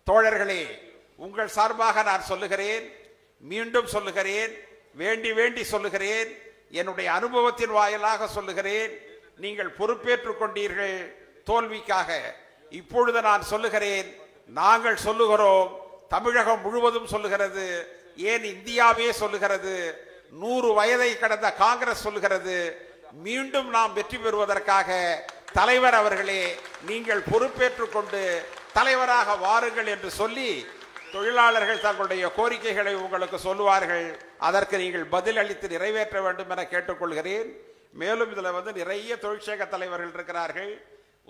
தோழர்களே, உங்கள் சார்பாக நான் சொல்லுகிறேன், மீண்டும் சொல்லுகிறேன், வேண்டி வேண்டி சொல்லுகிறேன், என்னுடைய அனுபவத்தின் வாயிலாக சொல்லுகிறேன். நீங்கள் பொறுப்பேற்றுக் கொண்டீர்கள் தோல்விக்காக. இப்பொழுது நான் சொல்லுகிறேன், நாங்கள் சொல்லுகிறோம், தமிழகம் முழுவதும் சொல்லுகிறது, ஏன் இந்தியாவே சொல்லுகிறது, 100 வயதை கடந்த காங்கிரஸ் சொல்லுகிறது, மீண்டும் நாம் வெற்றி பெறுவதற்காக தலைவர் அவர்களே நீங்கள் பொறுப்பேற்றுக் கொண்டு தலைவராக வாருங்கள் என்று சொல்லி தொழிலாளர்கள் தங்களுடைய கோரிக்கைகளை உங்களுக்கு சொல்லுவார்கள். அதற்கு நீங்கள் பதில் அளித்து நிறைவேற்ற வேண்டும் என கேட்டுக்கொள்கிறேன். மேலும் இதில் நிறைய தொழிற்சங்க தலைவர்கள் இருக்கிறார்கள்.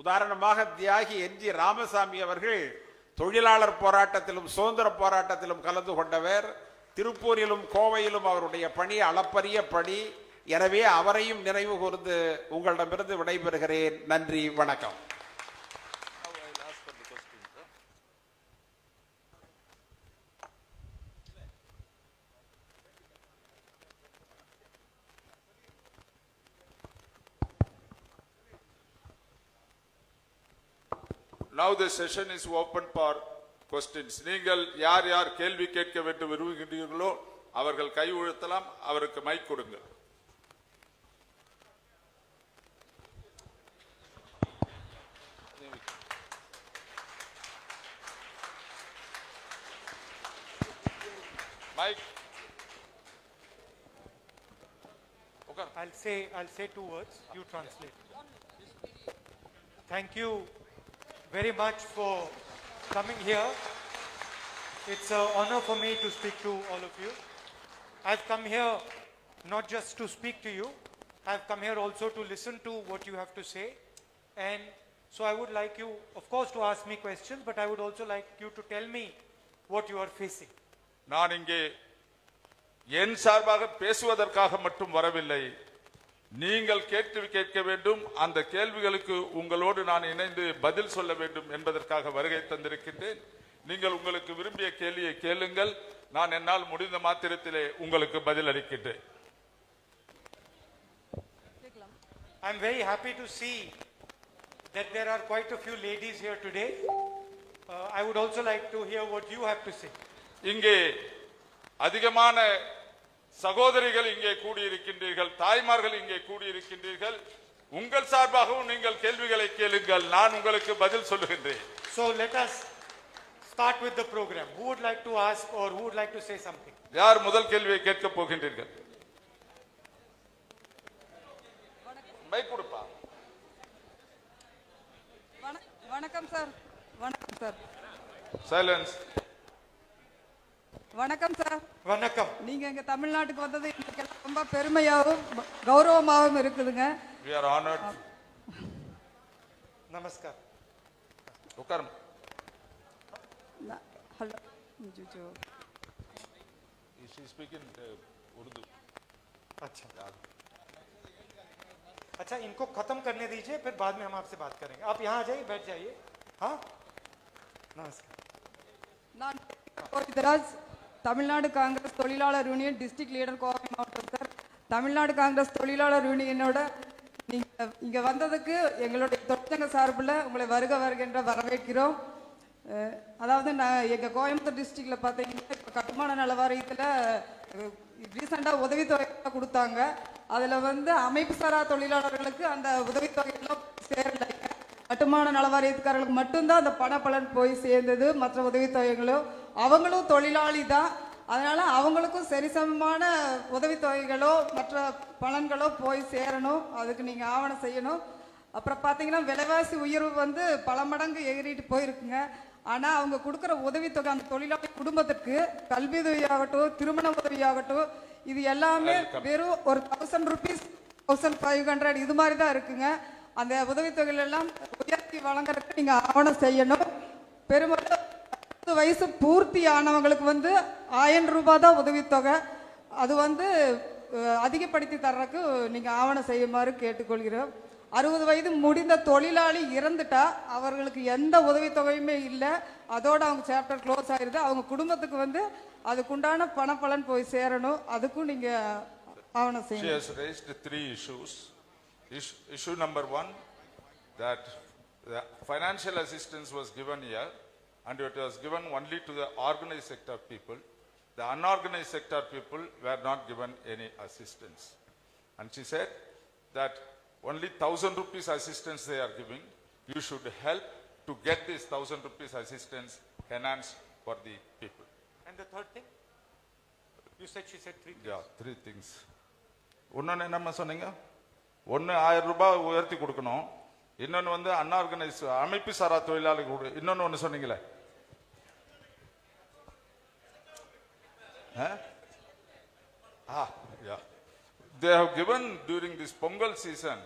உதாரணமாக தியாகி NG ராமசாமி அவர்கள் தொழிலாளர் போராட்டத்திலும் சுதந்திர போராட்டத்திலும் கலந்து கொண்டவர். திருப்பூரிலும் கோவையிலும் அவருடைய பணி அளப்பரிய பணி. எனவே அவரையும் நினைவு கூர்ந்து உங்களிடமிருந்து விடைபெறுகிறேன். நன்றி, வணக்கம். Now the session is open for questions. நீங்கள் யார் யார் கேள்வி கேட்க வேண்டும் விரும்புகிறீர்களோ அவர்கள் கை உயர்த்தலாம். அவருக்கு மைக் கொடுங்க. Mic. I'll say 2 words. You translate. Thank you very much for coming here It's an honor for me to speak to all of you. I've come here not just to speak to you, I've come here also to listen to what you have to say. And so I would like you, of course, to ask me questions, but I would also like you to tell me what you are facing. நான் இங்கே என் சார்பாக பேசுவதற்காக மட்டும் வரவில்லை. நீங்கள் கேள்வி கேட்க வேண்டும், அந்த கேள்விகளுக்கு உங்களோடு நான் இணைந்து பதில் சொல்ல வேண்டும் என்பதற்காக வருகை தந்திருக்கின்றேன். நீங்கள் உங்களுக்கு விரும்பிய கேள்வியை கேளுங்கள், நான் என்னால் முடிந்த மாத்திரத்திலே உங்களுக்கு பதில் அளிக்கின்றேன். I'm very happy to see that there are quite a few ladies here today. I would also like to hear what you have to say. இங்கே அதிகமான சகோதரிகள் இங்கே கூடியிருக்கின்றீர்கள், தாய்மார்கள் இங்கே கூடியிருக்கின்றீர்கள். உங்கள் சார்பாகவும் நீங்கள் கேள்விகளை கேளுங்கள், நான் உங்களுக்கு பதில் சொல்லுகின்றேன். So let us start with the program. Who would like to ask or who would like to say something? யார் முதல் கேள்வியை கேட்க போகின்றீர்கள்? மைக் கொடுப்பா. வணக்கம் சார். வணக்கம் சார். சைலன்ஸ். வணக்கம் சார். வணக்கம். நீங்க எங்க தமிழ்நாட்டுக்கு வந்தது எனக்கு ரொம்ப பெருமையாகவும் கௌரவமாகவும் இருக்குதுங்க. We are honored. Namaskar. உட்காரும். हेलो जो She is speaking Urdu. अच्छा इनको खत्म करने दीजिए, फिर बाद में हम आपसे बात करेंगे. आप यहाँ आ जाइए, बैठ जाइए. हाँ, नमस्कार. நான் கோவிந்தராஜ், தமிழ்நாடு காங்கிரஸ் தொழிலாளர் யூனியன் டிஸ்ட்ரிக்ட் லீடர் கோவை மாவட்டம் சார். தமிழ்நாடு காங்கிரஸ் தொழிலாளர் யூனியனோட நீங்க இங்க வந்ததுக்கு எங்களுடைய தொழிற்சங்க சார்பில் உங்களை வருக வருகின்ற வரவேற்கிறோம். அதாவது நான் எங்கள் கோயம்புத்தூர் டிஸ்ட்ரிக்டில் பார்த்தீங்கன்னா இப்போ கட்டுமான நல வாரியத்தில் ரீசெண்டாக உதவித்தொகை கொடுத்தாங்க. அதில் வந்து அமைப்பு சாரா தொழிலாளர்களுக்கு அந்த உதவித்தொகையெல்லாம் சேரலைங்க. கட்டுமான நல வாரியத்துக்காரர்களுக்கு மட்டும்தான் அந்த பண பலன் போய் சேர்ந்தது. மற்ற உதவித்தொகைகளும் அவங்களும் தொழிலாளி தான், அதனால் அவங்களுக்கும் சரிசமமான உதவித்தொகைகளோ மற்ற பலன்களோ போய் சேரணும். அதுக்கு நீங்கள் ஆவணம் செய்யணும். அப்புறம் பார்த்தீங்கன்னா விலைவாசி உயர்வு வந்து பல மடங்கு எகிரிட்டு போயிருக்குங்க. ஆனால் அவங்க கொடுக்குற உதவித்தொகை அந்த தொழிலாளி குடும்பத்திற்கு கல்வி உதவியாகட்டும், திருமண உதவியாகட்டும், இது எல்லாமே வெறும் ஒரு 1000 rupees 1500 இது மாதிரி தான் இருக்குங்க. அந்த உதவித்தொகைகள் எல்லாம் உயர்த்தி வழங்குறதுக்கு நீங்கள் ஆவணம் செய்யணும். பெரும்பாலும் 10 வயசு பூர்த்தி ஆனவங்களுக்கு வந்து 1000 ரூபாய் தான் உதவித்தொகை. அது வந்து அதிகப்படுத்தி தர்றதுக்கு நீங்கள் ஆவணம் செய்யுமாறு கேட்டுக்கொள்கிறோம். 60 வயது முடிந்த தொழிலாளி இறந்துட்டா அவர்களுக்கு எந்த உதவித்தொகையுமே இல்லை, அதோடு அவங்க சாப்டர் க்ளோஸ் ஆயிடுது. அவங்க குடும்பத்துக்கு வந்து அதுக்குண்டான பணப்பலன் போய் சேரணும். அதுக்கும் நீங்கள் ஆவணம் செய்யணும். She has raised 3 issues. Issue number 1, that the financial assistance was given here and it was given only to the organized sector people. The unorganized sector people were not given any assistance. And she said that only 1000 rupees assistance they are giving. You should help to get this 1000 rupees assistance enhanced for the people. And the third thing? You said she said 3 things. Yeah, 3 things. ஒன்னு என்னம்மா சொன்னீங்க? ஒன்னு 1000 ரூபாய் உயர்த்தி கொடுக்கணும், இன்னொன்னு வந்து unorganise அமைப்பு சாரா தொழிலாளர்கள், இன்னொன்னு ஒன்னு சொன்னீங்களே, yeah. They have given during this Pongal season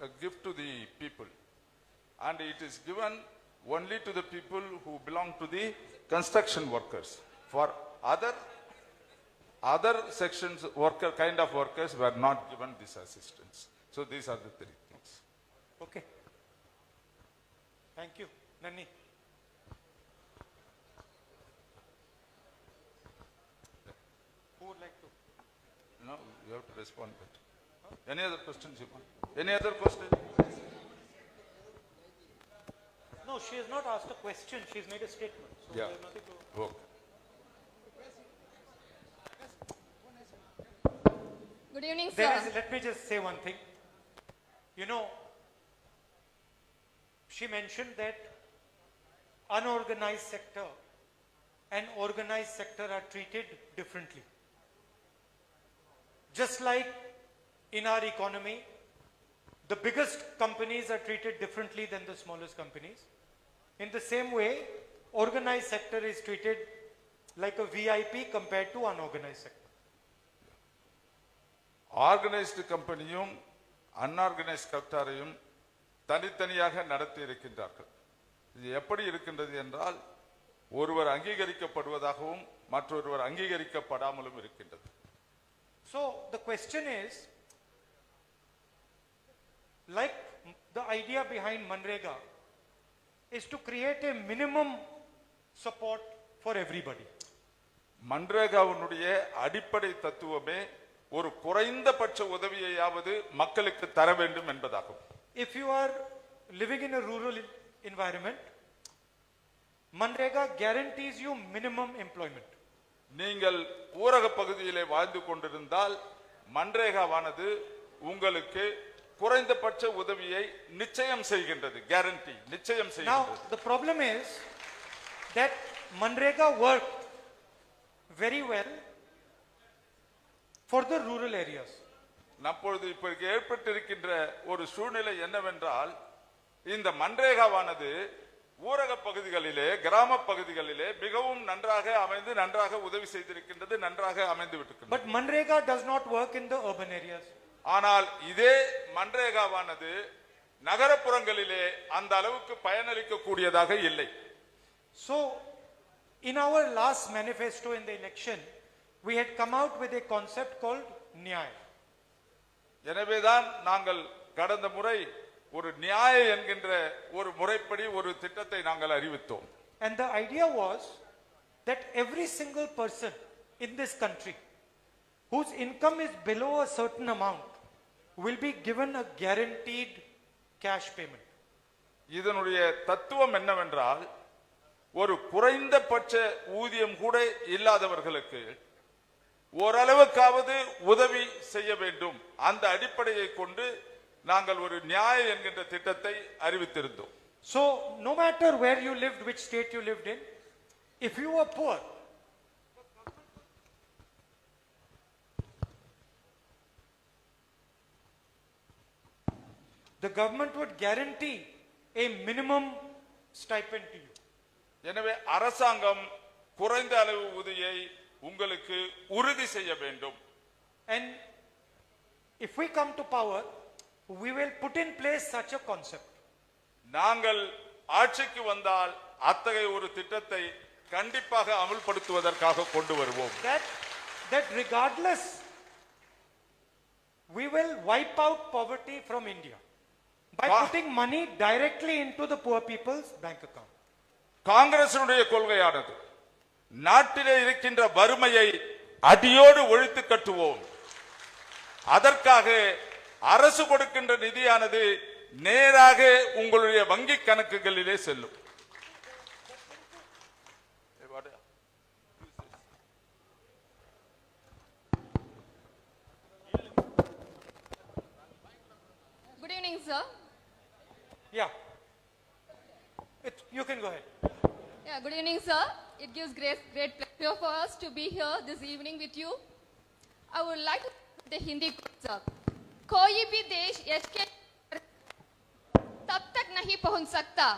a gift to the people, and it is given only to the people who belong to the construction workers. For other sections kind of workers were not given this assistance. So these are the 3 things. Okay. Thank you. Nani. Who would like to? No, you have to respond. Any other questions you want? Any other question? No, she has not asked a question. She has made a statement. So Yeah. there's nothing to... Okay. Good evening, There sir. is, let me just say one thing. You know, she mentioned that unorganized sector and organized sector are treated differently. Just like in our economy, the biggest companies are treated differently than the smallest companies. In the same way, organized sector is treated like a VIP compared to unorganized sector. Organised கம்பெனியும் unorganised செக்டாரையும் தனித்தனியாக நடத்தி இருக்கின்றார்கள். இது எப்படி இருக்கின்றது என்றால் ஒருவர் அங்கீகரிக்கப்படுவதாகவும் மற்றொருவர் அங்கீகரிக்கப்படாமலும் இருக்கின்றது. So the question is, like the idea behind Manrega is to create a minimum support for everybody. மன்ரேகாவினுடைய அடிப்படை தத்துவமே ஒரு குறைந்தபட்ச உதவியையாவது மக்களுக்கு தர வேண்டும் என்பதாகும். If you are living in a rural environment, Manrega guarantees you minimum employment. நீங்கள் ஊரக பகுதியிலே வாழ்ந்து கொண்டிருந்தால் மன்ரேகாவானது உங்களுக்கு குறைந்தபட்ச உதவியை நிச்சயம் செய்கின்றது. கேரண்டி நிச்சயம் செய்கின்றது. Now the problem is that Manrega worked very well for the rural areas. அப்பொழுது இப்போது ஏற்பட்டிருக்கின்ற ஒரு சூழ்நிலை என்னவென்றால் இந்த மன்ரேகாவானது ஊரக பகுதிகளிலே கிராம பகுதிகளிலே மிகவும் நன்றாக அமைந்து நன்றாக உதவி செய்திருக்கின்றது, நன்றாக அமைந்து விட்டிருக்கின்றது. But Manrega does not work in the urban areas. ஆனால் இதே மன்ரேகாவானது நகரப்புறங்களிலே அந்த அளவுக்கு பயனளிக்க கூடியதாக இல்லை. So in our last manifesto in the election, we had come out with a concept called Nyay. எனவேதான் நாங்கள் கடந்த முறை ஒரு நியாய என்கின்ற ஒரு முறைப்படி ஒரு திட்டத்தை நாங்கள் அறிவித்தோம். And the idea was that every single person in this country whose income is below a certain amount will be given a guaranteed cash payment. இதனுடைய தத்துவம் என்னவென்றால் ஒரு குறைந்தபட்ச ஊதியம் கூட இல்லாதவர்களுக்கு ஓரளவுக்காவது உதவி செய்ய வேண்டும். அந்த அடிப்படையை கொண்டு நாங்கள் ஒரு நியாய என்கின்ற திட்டத்தை அறிவித்திருந்தோம். So no matter where you lived, which state you lived in, if you were poor, the government would guarantee a minimum stipend to you. எனவே அரசாங்கம் குறைந்த அளவு ஊதியை உங்களுக்கு உறுதி செய்ய வேண்டும். And if we come to power, we will put in place such a concept. நாங்கள் ஆட்சிக்கு வந்தால் அத்தகைய ஒரு திட்டத்தை கண்டிப்பாக அமல்படுத்துவதற்காக கொண்டு வருவோம். That regardless, we will wipe out poverty from India by putting money directly into the poor people's bank account. காங்கிரசினுடைய கொள்கையானது நாட்டிலே இருக்கின்ற வறுமையை அடியோடு ஒழித்து கட்டுவோம். அதற்காக அரசு கொடுக்கின்ற நிதியானது நேராக உங்களுடைய வங்கி கணக்குகளிலே செல்லும். Good evening, sir. Yeah. You can go ahead. Yeah, good evening, sir. It gives great pleasure for us to be here this evening with you. I would like to the Hindi sir. कोई भी देश यश के तब तक नहीं पहुंच सकता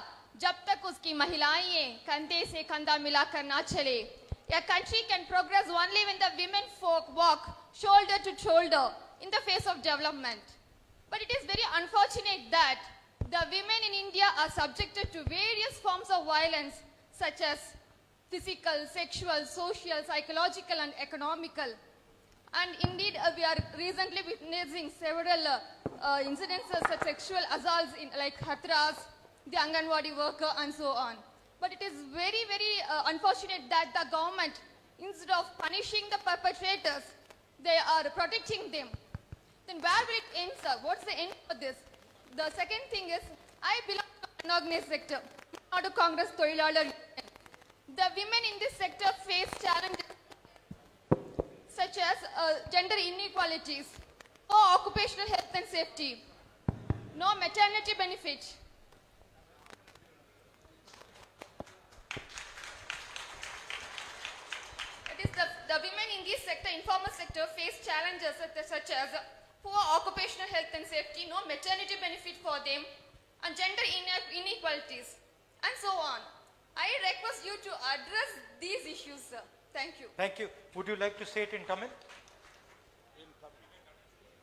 जब तक उसकी महिलाएं कंधे से कंधा मिलाकर ना चले. A country can progress only when the women folk walk shoulder to shoulder in the face of development. But it is very unfortunate that the women in India are subjected to various forms of violence such as physical, sexual, social, psychological and economical. And indeed, we are recently witnessing several incidences of sexual assaults in like Hathras, the Anganwadi worker and so on. But it is very, very unfortunate that the government, instead of punishing the perpetrators, they are protecting them. Then where will it end, sir? What's the end for this? The second thing is, I belong to an unorganized sector, not to Congress Tholilalar Union. The women in this sector face challenges such as gender inequalities, poor occupational health and safety, no maternity benefit. That is, the women in this sector, informal sector, face challenges such as poor occupational health and safety, no maternity benefit for them, and gender inequalities, and so on. I request you to address these issues, sir. Thank you. Thank you. Would you like to say it in Tamil?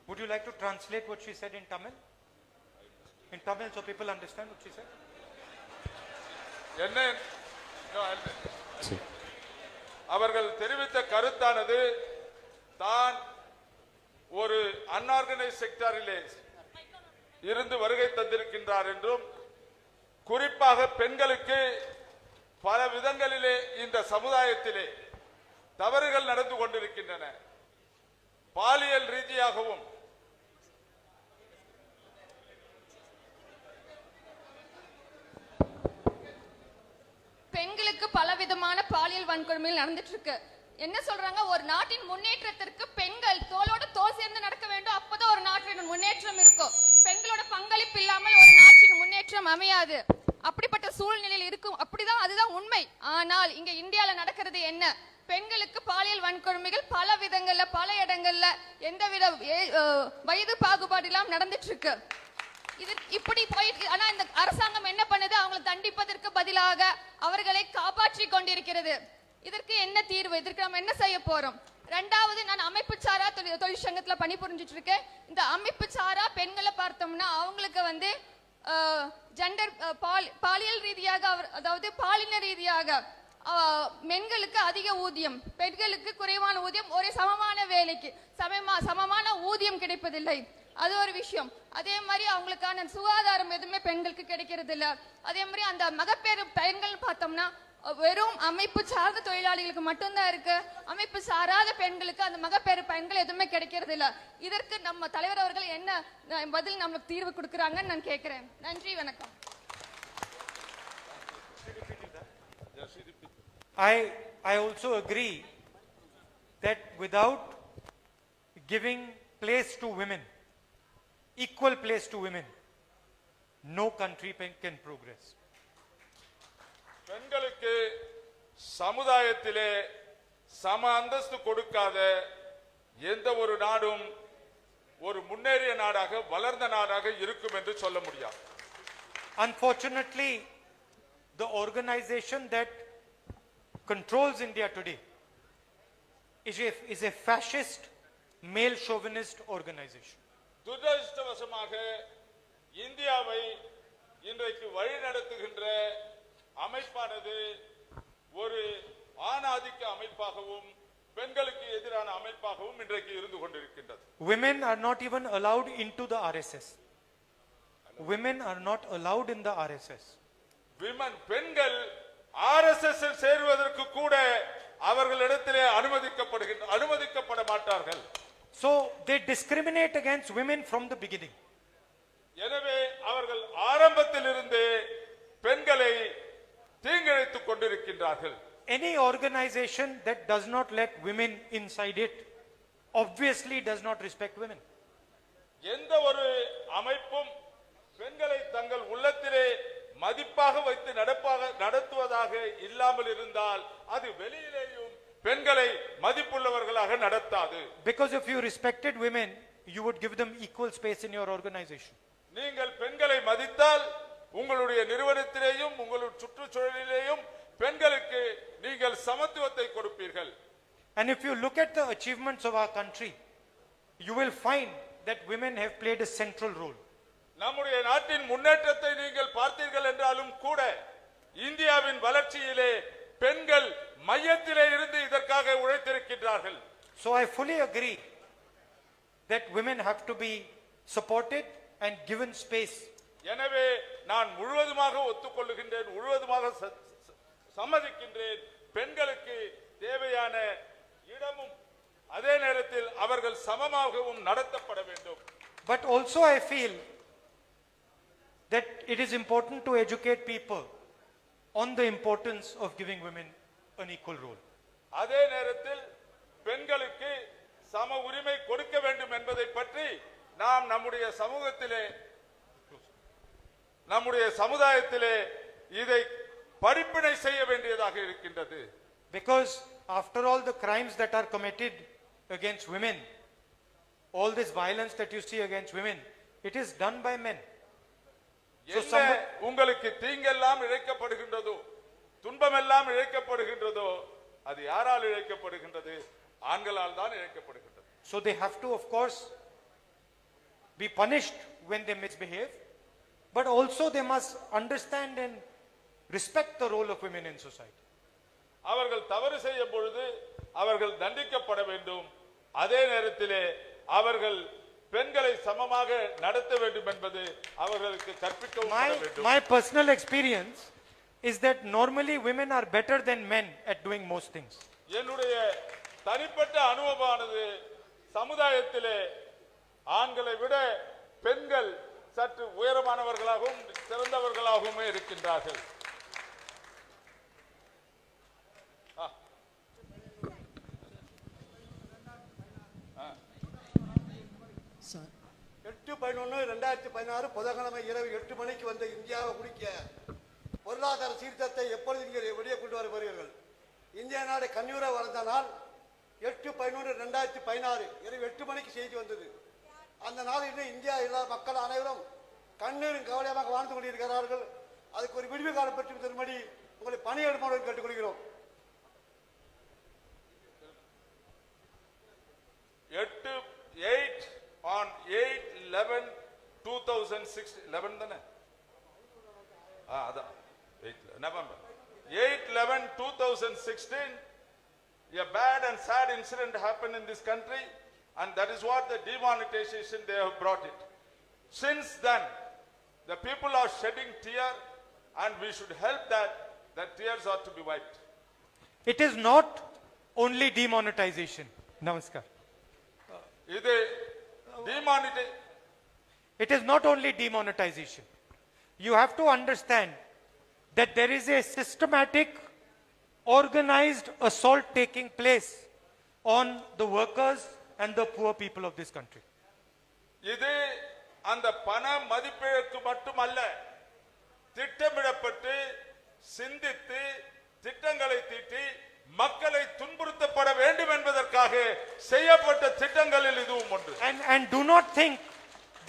Would you like to translate what she said in Tamil? In Tamil, so people understand what she said? என்ன அவர்கள் தெரிவித்த கருத்தானது தான் ஒரு unorganise செக்டாரிலே இருந்து வருகை தந்திருக்கின்றார் என்றும் குறிப்பாக பெண்களுக்கு பல விதங்களிலே இந்த சமுதாயத்திலே தவறுகள் நடந்து கொண்டிருக்கின்றன. பாலியல் ரீதியாகவும் பெண்களுக்கு பலவிதமான பாலியல் வன்கொடுமைகள் நடந்துட்டு இருக்கு. என்ன சொல்றாங்க, ஒரு நாட்டின் முன்னேற்றத்திற்கு பெண்கள் தோளோட தோள் சேர்ந்து நடக்க வேண்டும், அப்பதான் ஒரு நாட்டின் முன்னேற்றம் இருக்கும். பெண்களோட பங்களிப்பு இல்லாமல் ஒரு நாட்டின் முன்னேற்றம் அமையாது. அப்படிப்பட்ட சூழ்நிலையில் இருக்கும். அப்படிதான், அதுதான் உண்மை. ஆனால் இங்க இந்தியால நடக்கிறது என்ன? பெண்களுக்கு பாலியல் வன்கொடுமைகள் பல விதங்கள்ல, பல இடங்கள்ல, எந்தவித வயது பாகுபாடு இல்லாம நடந்துட்டு இருக்கு. இது இப்படி போயிட்டு, ஆனா இந்த அரசாங்கம் என்ன பண்ணுது? அவங்களை தண்டிப்பதற்கு பதிலாக அவர்களை காப்பாற்றி கொண்டிருக்கிறது. இதற்கு என்ன தீர்வு? இதற்கு நம்ம என்ன செய்ய போறோம்? ரெண்டாவது, நான் அமைப்பு சாரா தொழிற்சங்கத்துல பணிபுரிஞ்சிட்டு இருக்கேன். இந்த அமைப்பு சாரா பெண்களை பார்த்தோம்னா அவங்களுக்கு ஜெண்டர் பாலியல் ரீதியாக, அதாவது பாலின ரீதியாக பெண்களுக்கு அதிக ஊதியம், பெண்களுக்கு குறைவான ஊதியம், ஒரே சமமான வேலைக்கு சமமான ஊதியம் கிடைப்பதில்லை. அது ஒரு விஷயம். அதே மாதிரி அவங்களுக்கான சுகாதாரம் எதுவுமே பெண்களுக்கு கிடைக்கிறது இல்ல. அதே மாதிரி அந்த மகப்பேறு பெண்கள் பார்த்தோம்னா வெறும் அமைப்பு சார்ந்த தொழிலாளிகளுக்கு மட்டும்தான் இருக்கு. அமைப்பு சாராத பெண்களுக்கு அந்த மகப்பேறு பெண்கள் எதுவுமே கிடைக்கிறது இல்ல. இதற்கு நம்ம தலைவர் அவர்கள் என்ன பதில் நம்மளுக்கு தீர்வு கொடுக்கறாங்கன்னு நான் கேட்கிறேன். நன்றி, வணக்கம். I also agree that without giving place to women, equal place to women, no country can progress. பெண்களுக்கு சமுதாயத்திலே சம அந்தஸ்து கொடுக்காத எந்த ஒரு நாடும் ஒரு முன்னேறிய நாடாக, வளர்ந்த நாடாக இருக்கும் என்று சொல்ல முடியாது. Unfortunately, the organization that controls India today is a fascist, male chauvinist organization. துரதிர்ஷ்டவசமாக இந்தியாவை இன்றைக்கு வழிநடத்துகின்ற அமைப்பானது ஒரு ஆணாதிக்க அமைப்பாகவும் பெண்களுக்கு எதிரான அமைப்பாகவும் இன்றைக்கு இருந்து கொண்டிருக்கின்றது. Women are not even allowed into the RSS. Women are not allowed in the RSS. பெண்கள் RSS இல் சேருவதற்கு கூட அவர்களிடத்திலே அனுமதிக்கப்பட மாட்டார்கள். So they discriminate against women from the beginning. எனவே அவர்கள் ஆரம்பத்திலிருந்து பெண்களை தீங்கிழைத்துக் கொண்டிருக்கின்றார்கள். Any organization that does not let women inside it obviously does not respect women. எந்த ஒரு அமைப்பும் பெண்களை தங்கள் உள்ளத்திலே மதிப்பாக வைத்து நடத்துவதாக இல்லாமல் இருந்தால் அது வெளியிலேயும் பெண்களை மதிப்புள்ளவர்களாக நடத்தாது. Because if you respected women, you would give them equal space in your organization. நீங்கள் பெண்களை மதித்தால் உங்களுடைய நிறுவனத்திலேயும் உங்களுடைய சுற்றுச்சூழலிலேயும் பெண்களுக்கு நீங்கள் சமத்துவத்தை கொடுப்பீர்கள். And if you look at the achievements of our country, you will find that women have played a central role. நம்முடைய நாட்டின் முன்னேற்றத்தை நீங்கள் பார்த்தீர்கள் என்றாலும் கூட இந்தியாவின் வளர்ச்சியிலே பெண்கள் மையத்திலே இருந்து இதற்காக உழைத்திருக்கின்றார்கள். So I fully agree that women have to be supported and given space. எனவே நான் முழுவதுமாக ஒத்துக்கொள்ளுகின்றேன், முழுவதுமாக சம்மதிக்கின்றேன். பெண்களுக்கு தேவையான இடமும் அதே நேரத்தில் அவர்கள் சமமாகவும் நடத்தப்பட வேண்டும். But also I feel that it is important to educate people on the importance of giving women an equal role. அதே நேரத்தில் பெண்களுக்கு சம உரிமை கொடுக்க வேண்டும் என்பதை பற்றி நாம் நம்முடைய சமுதாயத்திலே இதை படிப்பினை செய்ய வேண்டியதாக இருக்கின்றது. Because after all the crimes that are committed against women, all this violence that you see against women, it is done by men. உங்களுக்கு தீங்கெல்லாம் இழைக்கப்படுகின்றதோ, துன்பமெல்லாம் இழைக்கப்படுகின்றதோ, அது யாரால் இழைக்கப்படுகின்றது? ஆண்களால் தான் இழைக்கப்படுகின்றது. So they have to, of course, be punished when they misbehave, but also they must understand and respect the role of women in society. அவர்கள் தவறு செய்யும் பொழுது அவர்கள் தண்டிக்கப்பட வேண்டும். அதே நேரத்திலே அவர்கள் பெண்களை சமமாக நடத்த வேண்டும் என்பது அவர்களுக்கு கற்பிக்கவும் வேண்டும். My personal experience is that normally women are better than men at doing most things. என்னுடைய தனிப்பட்ட அனுபவமானது சமுதாயத்திலே ஆண்களை விட பெண்கள் சற்று உயரமானவர்களாகவும் சிறந்தவர்களாகவும் இருக்கின்றார்கள். சார் 8/11/2016 புதன்கிழமை இரவு 8 மணிக்கு வந்த இந்தியாவை முடிக்க பொருளாதார சீர்திருத்தத்தை எப்பொழுது நீங்கள் வெளியே கொண்டு வருகிறீர்கள்? இந்திய நாடு கண்ணீர வளர்ந்த நாள் 8/11/2016 இரவு 8 மணிக்கு செய்தி வந்தது. அந்த நாள் இன்னும் இந்தியா எல்லா மக்கள் அனைவரும் கண்ணீரும் கவலையாக வாழ்ந்து கொண்டிருக்கிறார்கள். அதுக்கு ஒரு விடுவு காலம் பெற்று தரும்படி உங்களை பணியிடமானவர் கேட்டுக்கொள்கிறோம். 8/11/2016 தானே? அதான் November 8/11/2016 a bad and sad incident happened in this country, and that is what the demonetization they have brought it. Since then the people are shedding tear, and we should help that tears are to be wiped. It is not only demonetization. Namaskar. It is not only demonetization. You have to understand that there is a systematic, organized assault taking place on the workers and the poor people of this country. இது அந்த பண மதிப்பிழப்பு மட்டுமல்ல, திட்டமிடப்பட்டு சிந்தித்து திட்டங்களை தீட்டி மக்களை துன்புறுத்தப்பட வேண்டும் என்பதற்காக செய்யப்பட்ட திட்டங்களில் இதுவும் ஒன்று. And do not think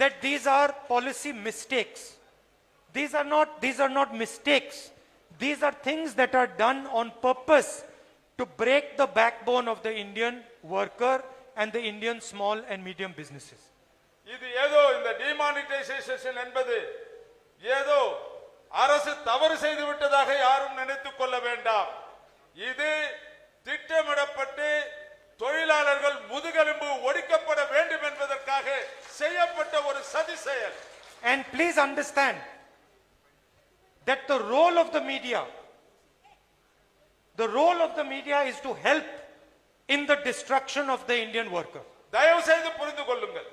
that these are policy mistakes. These are not mistakes. These are things that are done on purpose to break the backbone of the Indian worker and the Indian small and medium businesses. இது ஏதோ இந்த demonetisation என்பது ஏதோ அரசு தவறு செய்து விட்டதாக யாரும் நினைத்துக் கொள்ள வேண்டாம். இது திட்டமிடப்பட்டு தொழிலாளர்கள் முதுகெலும்பு ஒடிக்கப்பட வேண்டும் என்பதற்காக செய்யப்பட்ட ஒரு சதி செயல். And please understand that the role of the media is to help in the destruction of the Indian worker. தயவு செய்து புரிந்து கொள்ளுங்கள்,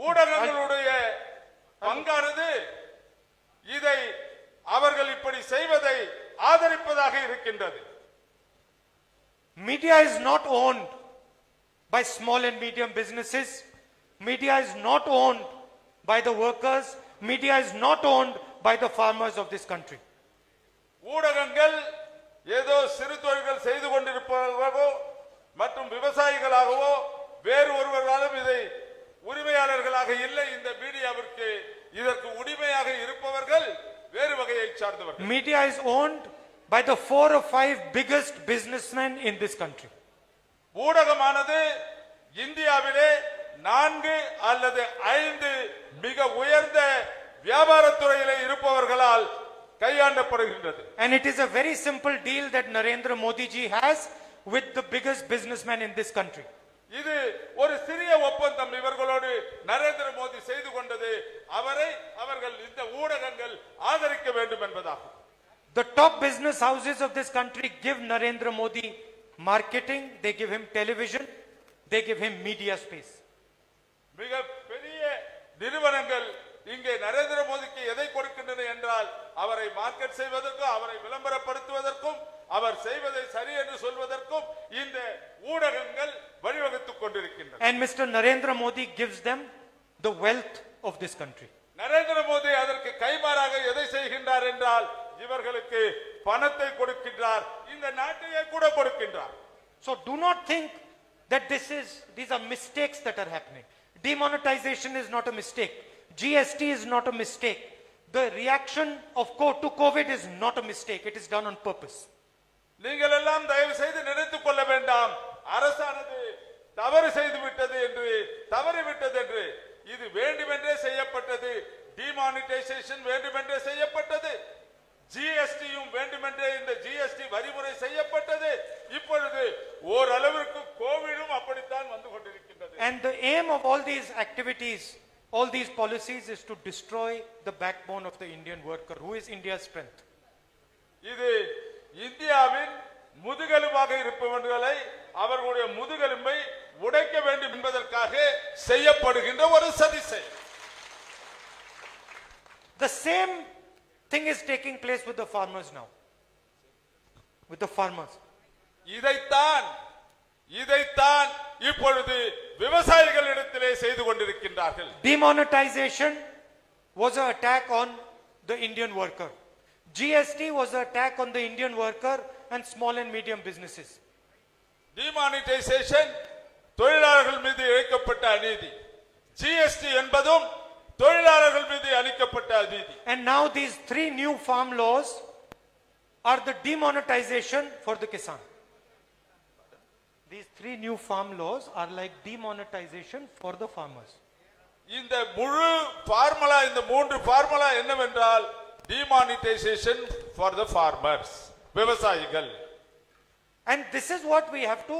ஊடகங்களுடைய பங்கானது இதை அவர்கள் இப்படி செய்வதை ஆதரிப்பதாக இருக்கின்றது. Media is not owned by small and medium businesses. Media is not owned by the workers. Media is not owned by the farmers of this country. ஊடகங்கள் ஏதோ சிறு தொழில்கள் செய்து கொண்டிருப்பவர்களோ மற்றும் விவசாயிகளாகவோ வேறு ஒருவராலும் இதை உரிமையாளர்களாக இல்லை. இந்த மீடியாவிற்கு இதற்கு உரிமையாக இருப்பவர்கள் வேறு வகையை சார்ந்தவர்கள். Media is owned by the 4 or 5 biggest businessmen in this country. ஊடகமானது இந்தியாவிலே 4 அல்லது 5 மிக உயர்ந்த வியாபாரத்துறையிலே இருப்பவர்களால் கையாண்டப்படுகின்றது. And it is a very simple deal that Narendra Modi ji has with the biggest businessman in this country. இது ஒரு சிறிய ஒப்பந்தம் இவர்களோடு நரேந்திர மோடி செய்து கொண்டது. அவர்கள் இந்த ஊடகங்கள் ஆதரிக்க வேண்டும் என்பதாகும். The top business houses of this country give Narendra Modi marketing, they give him television, they give him media space. மிக பெரிய நிறுவனங்கள் இங்கே நரேந்திர மோடிக்கு எதை கொடுக்கின்றன என்றால் அவரை மார்க்கெட் செய்வதற்கும் அவரை விளம்பரப்படுத்துவதற்கும் அவர் செய்வதை சரி என்று சொல்வதற்கும் இந்த ஊடகங்கள் வழிவகுத்துக் கொண்டிருக்கின்றன. And Mr. Narendra Modi gives them the wealth of this country. Narendra Modi அதற்கு கைமாறாக எதை செய்கின்றார் என்றால் இவர்களுக்கு பணத்தை கொடுக்கின்றார், இந்த நாட்டையே கூட கொடுக்கின்றார். So do not think that these are mistakes that are happening. Demonetization is not a mistake. GST is not a mistake. The reaction to COVID is not a mistake. It is done on purpose. நீங்கள் எல்லாம் தயவு செய்து நினைத்துக் கொள்ள வேண்டாம் அரசானது தவறு செய்து விட்டது என்று, தவறிவிட்டது என்று. இது வேண்டுமென்றே செய்யப்பட்டது. டிமானிட்டைசேஷன் வேண்டுமென்றே செய்யப்பட்டது. ஜிஎஸ்டியும் வேண்டுமென்றே இந்த ஜிஎஸ்டி வரிமுறை செய்யப்பட்டது. இப்பொழுது ஓரளவிற்கு கோவிடும் அப்படித்தான் வந்து கொண்டிருக்கின்றது. And the aim of all these activities, all these policies is to destroy the backbone of the Indian worker, who is India's strength. இது இந்தியாவின் முதுகெலும்பாக இருப்பவர்களை, அவர்களுடைய முதுகெலும்பை உடைக்க வேண்டும் என்பதற்காக செய்யப்படுகின்ற ஒரு சதி செயல். The same thing is taking place with the farmers now. With the farmers. இதைத்தான் இப்பொழுது விவசாயிகளிடத்திலே செய்து கொண்டிருக்கின்றார்கள். Demonetization was an attack on the Indian worker. GST was an attack on the Indian worker and small and medium businesses. Demonetization தொழிலாளர்கள் மீது இழைக்கப்பட்ட அநீதி. GST என்பதும் தொழிலாளர்கள் மீது அளிக்கப்பட்ட அநீதி. And now these 3 new farm laws are the demonetization for the Kisan. These 3 new farm laws are like demonetization for the farmers. இந்த முழு ஃபார்முலா, இந்த 3 ஃபார்முலா என்னவென்றால் demonetization for the farmers, விவசாயிகள். And this is what we have to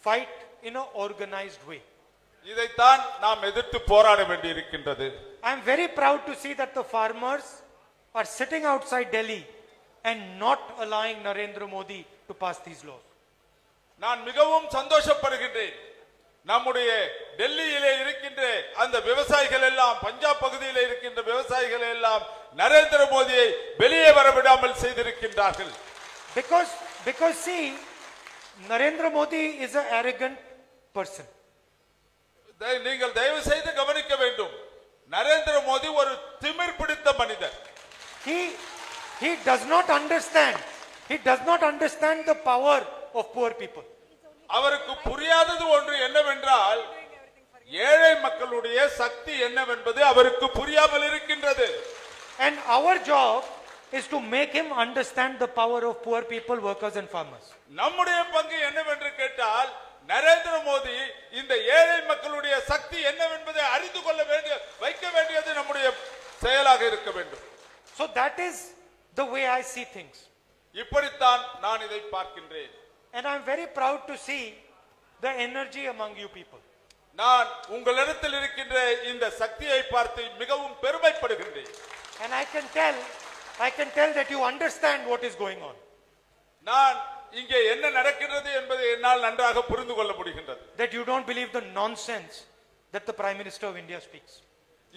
fight in an organized way. இதைத்தான் நாம் எதிர்த்து போராட வேண்டியிருக்கின்றது. I am very proud to see that the farmers are sitting outside Delhi and not allowing Narendra Modi to pass these laws. நான் மிகவும் சந்தோஷப்படுகின்றேன். நம்முடைய டெல்லியிலே இருக்கின்ற அந்த விவசாயிகள் எல்லாம், பஞ்சாப் பகுதியிலே இருக்கின்ற விவசாயிகள் எல்லாம் நரேந்திர மோடியை வெளியே வர விடாமல் செய்திருக்கின்றார்கள். Because see, Narendra Modi is an arrogant person. நீங்கள் தயவு செய்து கவனிக்க வேண்டும். நரேந்திர மோடி ஒரு திமிர் பிடித்த மனிதர். He does not understand. He does not understand the power of poor people. அவருக்கு புரியாதது ஒன்று என்னவென்றால் ஏழை மக்களுடைய சக்தி என்னவென்பது அவருக்கு புரியாமல் இருக்கின்றது. And our job is to make him understand the power of poor people, workers and farmers. நம்முடைய பங்கு என்னவென்று கேட்டால் நரேந்திர மோடி இந்த ஏழை மக்களுடைய சக்தி என்னவென்பதை அறிந்து கொள்ள வேண்டிய, வைக்க வேண்டியது நம்முடைய செயலாக இருக்க வேண்டும். So that is the way I see things. இப்படித்தான் நான் இதை பார்க்கின்றேன். And I am very proud to see the energy among you people. நான் உங்களிடத்தில் இருக்கின்ற இந்த சக்தியை பார்த்து மிகவும் பெருமைப்படுகின்றேன். And I can tell that you understand what is going on. நான் இங்கே என்ன நடக்கிறது என்பதை என்னால் நன்றாக புரிந்து கொள்ள முடிகின்றது. That you don't believe the nonsense that the Prime Minister of India speaks.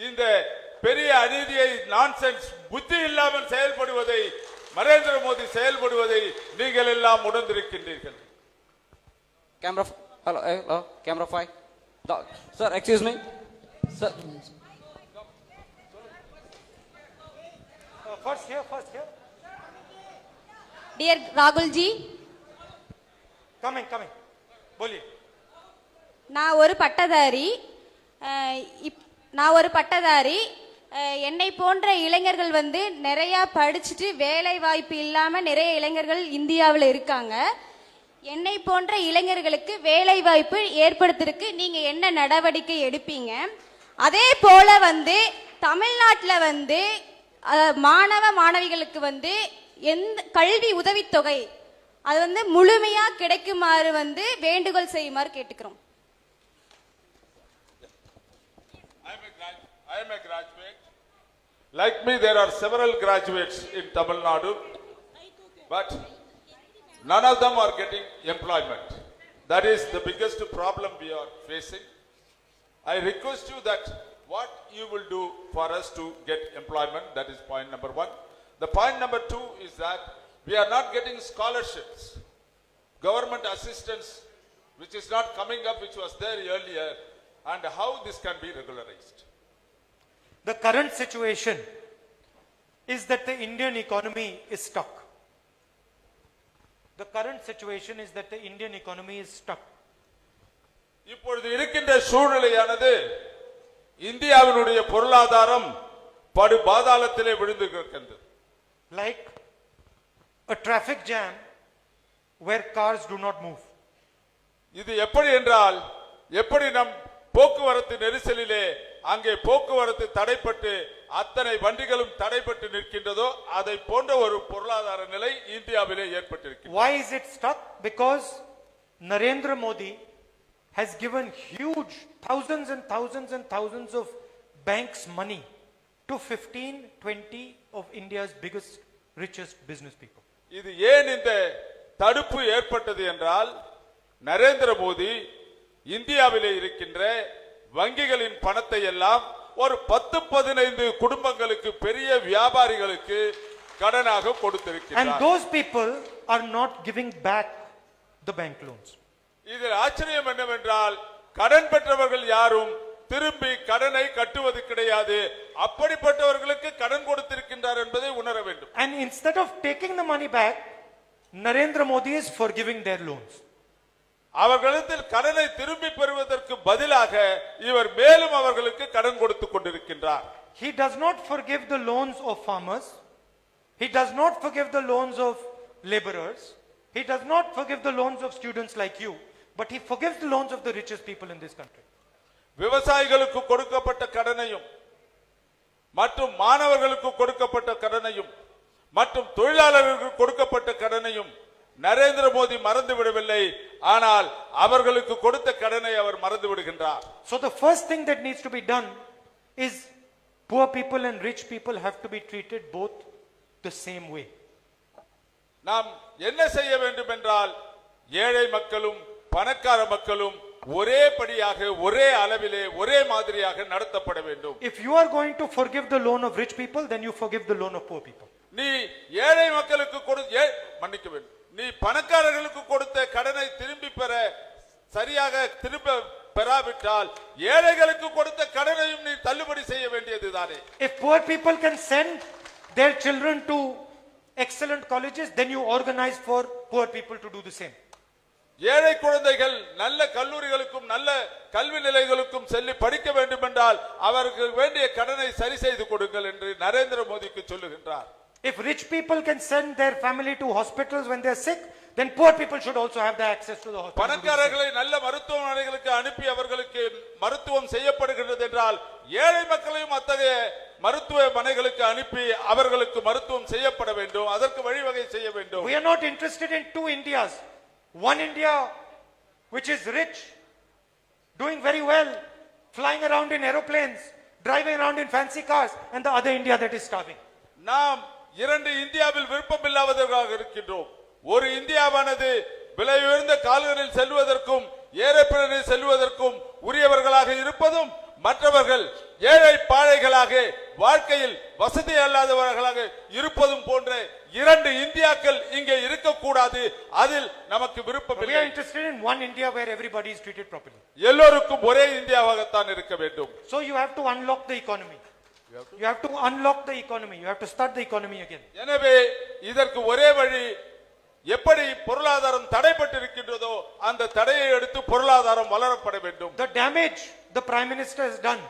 இந்த பெரிய அநீதியை, நான்சென்ஸ், புத்தி இல்லாமல் செயல்படுவதை, நரேந்திர மோடி செயல்படுவதை நீங்கள் எல்லாம் உணர்ந்திருக்கின்றீர்கள். Hello, camera 5. Sir, excuse me. Sir. First here. Dear Rahul ji, Coming. बोलिए. நான் ஒரு பட்டதாரி. என்னை போன்ற இளைஞர்கள் நிறைய படிச்சுட்டு வேலை வாய்ப்பு இல்லாம நிறைய இளைஞர்கள் இந்தியாவில் இருக்காங்க. என்னை போன்ற இளைஞர்களுக்கு வேலை வாய்ப்பு ஏற்படுத்துறதுக்கு நீங்க என்ன நடவடிக்கை எடுப்பீங்க? அதே போல தமிழ்நாட்டில் மாணவ மாணவிகளுக்கு எந்த கல்வி உதவித்தொகை அது முழுமையா கிடைக்குமாறு வேண்டுகோள் செய்யுமாறு கேட்டுக்கிறோம். I am a graduate. Like me, there are several graduates in Tamil Nadu, but none of them are getting employment. That is the biggest problem we are facing. I request you that what you will do for us to get employment. That is point number 1. The point number 2 is that we are not getting scholarships, government assistance, which is not coming up, which was there earlier, and how this can be regularized. The current situation is that the Indian economy is stuck. The current situation is that the Indian economy is stuck. இப்பொழுது இருக்கின்ற சூழ்நிலையானது இந்தியாவினுடைய பொருளாதாரம் படு பாதாளத்திலே விழுந்து கிடக்கின்றது. Like a traffic jam where cars do not move. இது எப்படி என்றால், எப்படி நம் போக்குவரத்து நெரிசலிலே அங்கே போக்குவரத்து தடைப்பட்டு அத்தனை வண்டிகளும் தடைப்பட்டு நிற்கின்றதோ அதை போன்ற ஒரு பொருளாதார நிலை இந்தியாவிலே ஏற்பட்டிருக்கிறது. Why is it stuck? Because Narendra Modi has given huge thousands and thousands and thousands of banks money to 15-20 of India's biggest, richest business people. இது ஏன் இந்த தடுப்பு ஏற்பட்டது என்றால், நரேந்திர மோடி இந்தியாவிலே இருக்கின்ற வங்கிகளின் பணத்தை எல்லாம் ஒரு 10-15 குடும்பங்களுக்கு, பெரிய வியாபாரிகளுக்கு கடனாக கொடுத்திருக்கிறார். And those people are not giving back the bank loans. இதில் ஆச்சரியம் என்னவென்றால், கடன் பெற்றவர்கள் யாரும் திரும்பி கடனை கட்டுவது கிடையாது. அப்படிப்பட்டவர்களுக்கு கடன் கொடுத்திருக்கின்றார் என்பதை உணர வேண்டும். And instead of taking the money back, Narendra Modi is forgiving their loans. அவர்களிடத்தில் கடனை திரும்பி பெறுவதற்கு பதிலாக இவர் மேலும் அவர்களுக்கு கடன் கொடுத்துக் கொண்டிருக்கின்றார். He does not forgive the loans of farmers. He does not forgive the loans of laborers. He does not forgive the loans of students like you, but he forgives the loans of the richest people in this country. விவசாயிகளுக்கு கொடுக்கப்பட்ட கடனையும் மற்றும் மாணவர்களுக்கு கொடுக்கப்பட்ட கடனையும் மற்றும் தொழிலாளர்களுக்கு கொடுக்கப்பட்ட கடனையும் நரேந்திர மோடி மறந்து விடவில்லை. ஆனால் அவர்களுக்கு கொடுத்த கடனை அவர் மறந்து விடுகின்றார். So the first thing that needs to be done is poor people and rich people have to be treated both the same way. நாம் என்ன செய்ய வேண்டும் என்றால், ஏழை மக்களும் பணக்கார மக்களும் ஒரே படியாக, ஒரே அளவிலே, ஒரே மாதிரியாக நடத்தப்பட வேண்டும். If you are going to forgive the loan of rich people, then you forgive the loan of poor people. நீ ஏழை மக்களுக்கு மன்னிக்க வேண்டும். நீ பணக்காரர்களுக்கு கொடுத்த கடனை திரும்பி பெற சரியாக திரும்ப பெறாவிட்டால் ஏழைகளுக்கு கொடுத்த கடனையும் நீ தள்ளுபடி செய்ய வேண்டியதுதானே. If poor people can send their children to excellent colleges, then you organize for poor people to do the same. ஏழை குழந்தைகள் நல்ல கல்லூரிகளுக்கும் நல்ல கல்வி நிலையங்களுக்கும் செல்லி படிக்க வேண்டும் என்றால் அவருக்கு வேண்டிய கடனை சரி செய்து கொடுங்கள் என்று நரேந்திர மோடிக்கு சொல்லுகின்றார். If rich people can send their family to hospitals when they are sick, then poor people should also have the access to the hospital. பணக்காரர்களை நல்ல மருத்துவமனைகளுக்கு அனுப்பி அவர்களுக்கு மருத்துவம் செய்யப்படுகிறது என்றால் ஏழை மக்களையும் அத்தகைய மருத்துவமனைகளுக்கு அனுப்பி அவர்களுக்கு மருத்துவம் செய்யப்பட வேண்டும். அதற்கு வழிவகை செய்ய வேண்டும். We are not interested in two Indias. One India which is rich, doing very well, flying around in aeroplanes, driving around in fancy cars, and the other India that is starving. நாம் இரண்டு இந்தியாவில் விருப்பமில்லாதவர்களாக இருக்கின்றோம். ஒரு இந்தியாவானது விலை உயர்ந்த கால்களில் செல்வதற்கும் ஏரோப்ளேனில் செல்வதற்கும் உரியவர்களாக இருப்பதும், மற்றவர்கள் ஏழை பாழைகளாக வாழ்க்கையில் வசதி அல்லாதவர்களாக இருப்பதும் போன்ற இரண்டு இந்தியாக்கள் இங்கே இருக்கக்கூடாது. அதில் நமக்கு விருப்பம் இல்லை. We are interested in one India where everybody is treated properly. எல்லோருக்கும் ஒரே இந்தியாவாகத்தான் இருக்க வேண்டும். So you have to unlock the economy. You have to unlock the economy. You have to start the economy again. எனவே இதற்கு ஒரே வழி, எப்படி பொருளாதாரம் தடைப்பட்டிருக்கின்றதோ அந்த தடையை எடுத்து பொருளாதாரம் வளரப்பட வேண்டும். The damage the Prime Minister has done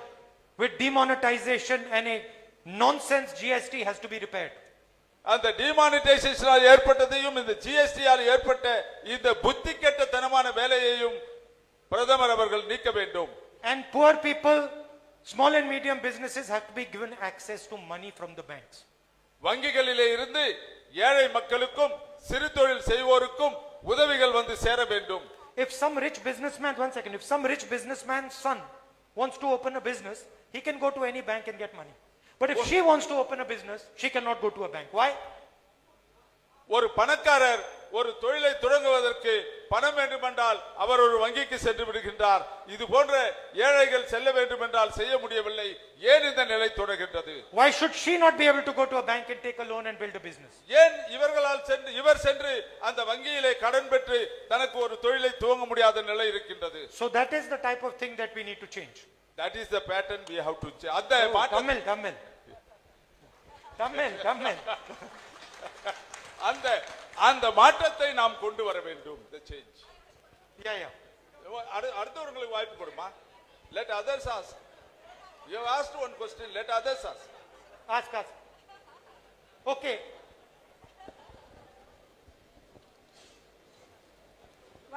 with demonetization and a nonsense GST has to be repaired. அந்த டிமானிட்டைசேஷனால் ஏற்பட்டதையும் இந்த ஜிஎஸ்டியால் ஏற்பட்ட இந்த புத்தி கெட்டத்தனமான வேலையையும் பிரதமர் அவர்கள் நீக்க வேண்டும். And poor people, small and medium businesses have to be given access to money from the banks. வங்கிகளிலே இருந்து ஏழை மக்களுக்கும் சிறு தொழில் செய்வோருக்கும் உதவிகள் வந்து சேர வேண்டும். If some rich businessman, one second, if some rich businessman's son wants to open a business, he can go to any bank and get money. But if she wants to open a business, she cannot go to a bank. Why? ஒரு பணக்காரர் ஒரு தொழிலை தொடங்குவதற்கு பணம் வேண்டுமென்றால் அவர் ஒரு வங்கிக்கு சென்று விடுகின்றார். இது போன்ற ஏழைகள் செல்ல வேண்டும் என்றால் செய்ய முடியவில்லை. ஏன் இந்த நிலை தொடர்கின்றது? Why should she not be able to go to a bank and take a loan and build a business? ஏன் இவர் சென்று அந்த வங்கியிலே கடன் பெற்று தனக்கு ஒரு தொழிலை துவங்க முடியாத நிலை இருக்கின்றது? So that is the type of thing that we need to change. That is the pattern we have to change. Tamil. அந்த மாற்றத்தை நாம் கொண்டு வர வேண்டும். The change. Yeah. அடுத்தவர்களுக்கு வாய்ப்பு கொடுமா. Let others ask. You have asked one question. Let others ask. Ask. Okay.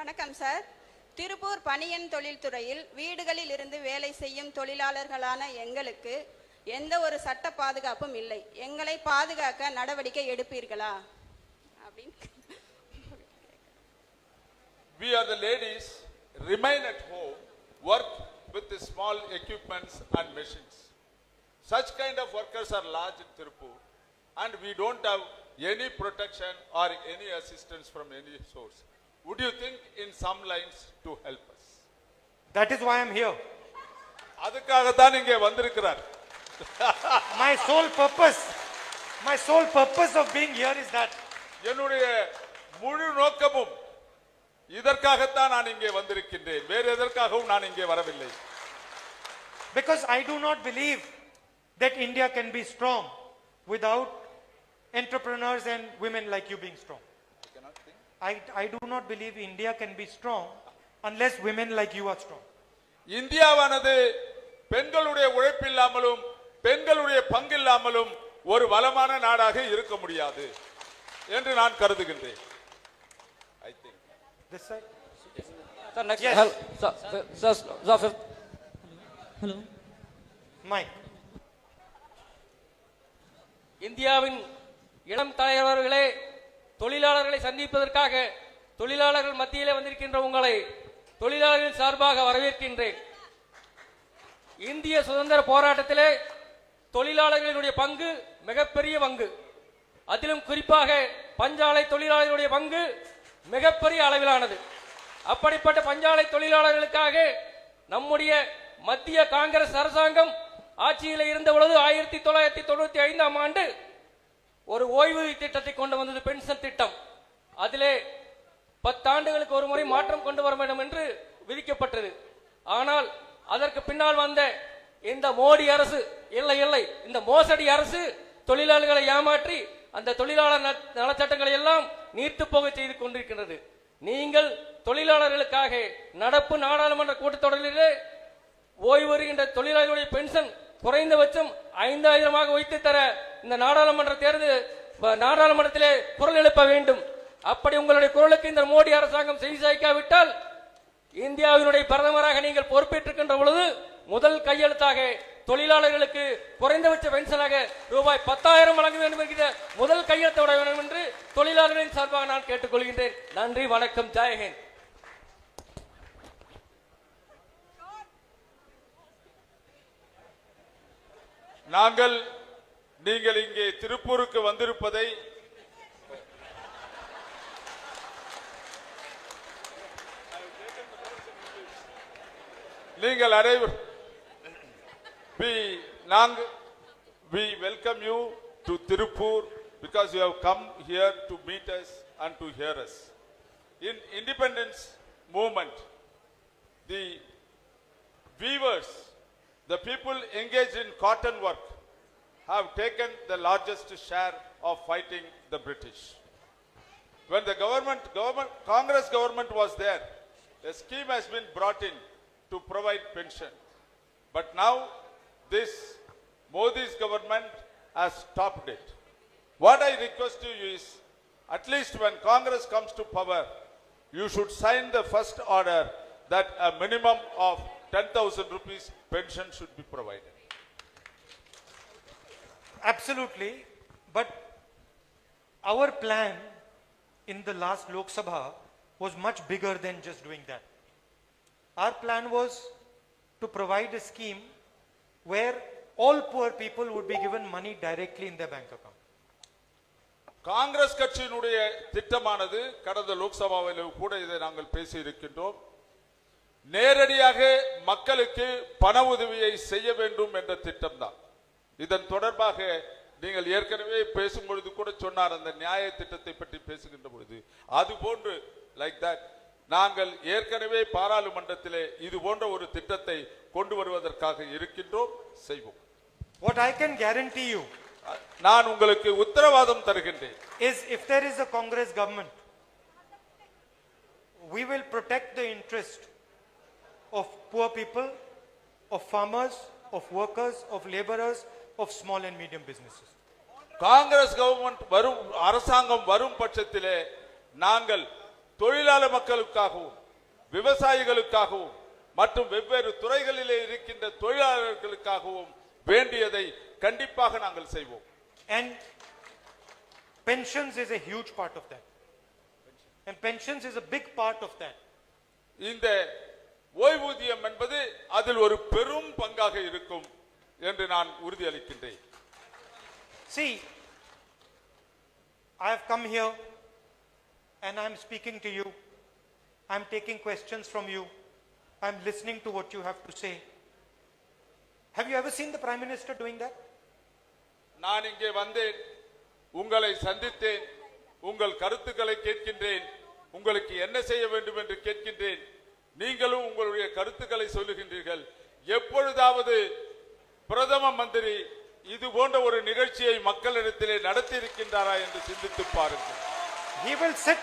வணக்கம் சார். திருப்பூர் பணியன் தொழில்துறையில் வீடுகளில் இருந்து வேலை செய்யும் தொழிலாளர்களான எங்களுக்கு எந்த ஒரு சட்ட பாதுகாப்பும் இல்லை. எங்களை பாதுகாக்க நடவடிக்கை எடுப்பீர்களா அப்படின்னு. We are the ladies, remain at home, work with the small equipments and machines. Such kind of workers are large in Tirupur, and we don't have any protection or any assistance from any source. Would you think in some lines to help us? That is why I am here. அதுக்காக தான் இங்கே வந்திருக்கிறார். My sole purpose of being here is that. என்னுடைய முழு நோக்கமும் இதற்காகத்தான் நான் இங்கே வந்திருக்கின்றேன். வேறு எதற்காகவும் நான் இங்கே வரவில்லை. Because I do not believe that India can be strong without entrepreneurs and women like you being strong. I do not believe India can be strong unless women like you are strong. இந்தியாவானது பெண்களுடைய உழைப்பில்லாமலும் பெண்களுடைய பங்கில்லாமலும் ஒரு வளமான நாடாக இருக்க முடியாது என்று நான் கருதுகின்றேன். I think. This side. Sir, next. Yes. Sir, Hello. Mike. இந்தியாவின் இளம் தலைவர்களே, தொழிலாளர்களை சந்திப்பதற்காக தொழிலாளர்கள் மத்தியிலே வந்திருக்கின்ற உங்களை தொழிலாளர்கள் சார்பாக வரவேற்கின்றேன். இந்திய சுதந்திர போராட்டத்திலே தொழிலாளர்களுடைய பங்கு மிகப்பெரிய பங்கு. அதிலும் குறிப்பாக பஞ்சாலை தொழிலாளர்களுடைய பங்கு மிகப்பெரிய அளவிலானது. அப்படிப்பட்ட பஞ்சாலை தொழிலாளர்களுக்காக நம்முடைய மத்திய காங்கிரஸ் அரசாங்கம் ஆட்சியில் இருந்த பொழுது 1995ஆம் ஆண்டு ஒரு ஓய்வூதிய திட்டத்தை கொண்டு வந்தது, பென்ஷன் திட்டம். அதிலே 10 ஆண்டுகளுக்கு ஒரு முறை மாற்றம் கொண்டு வர வேண்டும் என்று விதிக்கப்பட்டது. ஆனால் அதற்கு பின்னால் வந்த இந்த மோடி அரசு இல்லை இந்த மோசடி அரசு தொழிலாளர்களை ஏமாற்றி அந்த தொழிலாளர் நலச்சட்டங்களை எல்லாம் நீர்த்து போக செய்து கொண்டிருக்கின்றது. நீங்கள் தொழிலாளர்களுக்காக நடப்பு நாடாளுமன்ற கூட்டத்தொடரிலே ஓய்வு வருகின்ற தொழிலாளர்களுடைய பென்ஷன் குறைந்தபட்சம் 5000 வைத்து தர இந்த நாடாளுமன்றத்திலே குரல் எழுப்ப வேண்டும். அப்படி உங்களுடைய குரலுக்கு இந்த மோடி அரசாங்கம் செய்தி சாய்க்காவிட்டால் இந்தியாவினுடைய பிரதமராக நீங்கள் பொறுப்பேற்றுக்கின்ற பொழுது முதல் கையெழுத்தாக தொழிலாளர்களுக்கு குறைந்தபட்ச பென்ஷனாக ரூபாய் 10,000 வழங்க வேண்டும் என்கிற முதல் கையெழுத்து விட வேண்டும் என்று தொழிலாளர்களின் சார்பாக நான் கேட்டுக்கொள்கின்றேன். நன்றி, வணக்கம், ஜெயஹிந்த். நீங்கள் இங்கே திருப்பூருக்கு வந்திருப்பதை நீங்கள் அனைவரும் we welcome you to Tirupur because you have come here to meet us and to hear us. In independence movement, the weavers, the people engaged in cotton work have taken the largest share of fighting the British. When the Congress government was there, a scheme has been brought in to provide pension. But now this Modi's government has stopped it. What I request you is, at least when Congress comes to power, you should sign the first order that a minimum of 10,000 rupees pension should be provided. Absolutely, but our plan in the last Lok Sabha was much bigger than just doing that. Our plan was to provide a scheme where all poor people would be given money directly in their bank account. Congress கட்சியினுடைய திட்டமானது கடந்த லோக்சபாவில் கூட இதை நாங்கள் பேசி இருக்கின்றோம். நேரடியாக மக்களுக்கு பண உதவியை செய்ய வேண்டும் என்ற திட்டம்தான். இதன் தொடர்பாக நீங்கள் ஏற்கனவே பேசும்பொழுது கூட சொன்னார், அந்த நியாய திட்டத்தை பற்றி பேசுகின்ற பொழுது அது போன்று லைக் தட் நாங்கள் ஏற்கனவே பாராளுமன்றத்திலே இது போன்ற ஒரு திட்டத்தை கொண்டு வருவதற்காக இருக்கின்றோம், செய்வோம். What I can guarantee you, நான் உங்களுக்கு உத்தரவாதம் தருகின்றேன், is if there is a Congress government, we will protect the interest of poor people, of farmers, of workers, of laborers, of small and medium businesses. Congress government வரும் அரசாங்கம் வரும் பட்சத்திலே நாங்கள் தொழிலாளர் மக்களுக்காகவும் விவசாயிகளுக்காகவும் மற்றும் வெவ்வேறு துறைகளிலே இருக்கின்ற தொழிலாளர்களுக்காகவும் வேண்டியதை கண்டிப்பாக நாங்கள் செய்வோம். And pensions is a huge part of that. And pensions is a big part of that. இந்த ஓய்வூதியம் என்பது அதில் ஒரு பெரும் பங்காக இருக்கும் என்று நான் உறுதியளிக்கின்றேன். See, I have come here and I am speaking to you. I am taking questions from you. I am listening to what you have to say. Have you ever seen the Prime Minister doing that? நான் இங்கே வந்தேன், உங்களை சந்தித்தேன், உங்கள் கருத்துக்களை கேட்கின்றேன், உங்களுக்கு என்ன செய்ய வேண்டும் என்று கேட்கின்றேன். நீங்களும் உங்களுடைய கருத்துக்களை சொல்லுகின்றீர்கள். எப்பொழுதாவது பிரதம மந்திரி இது போன்ற ஒரு நிகழ்ச்சியை மக்களிடத்திலே நடத்தி இருக்கின்றாரா என்று சிந்தித்து பாருங்கள். He will sit,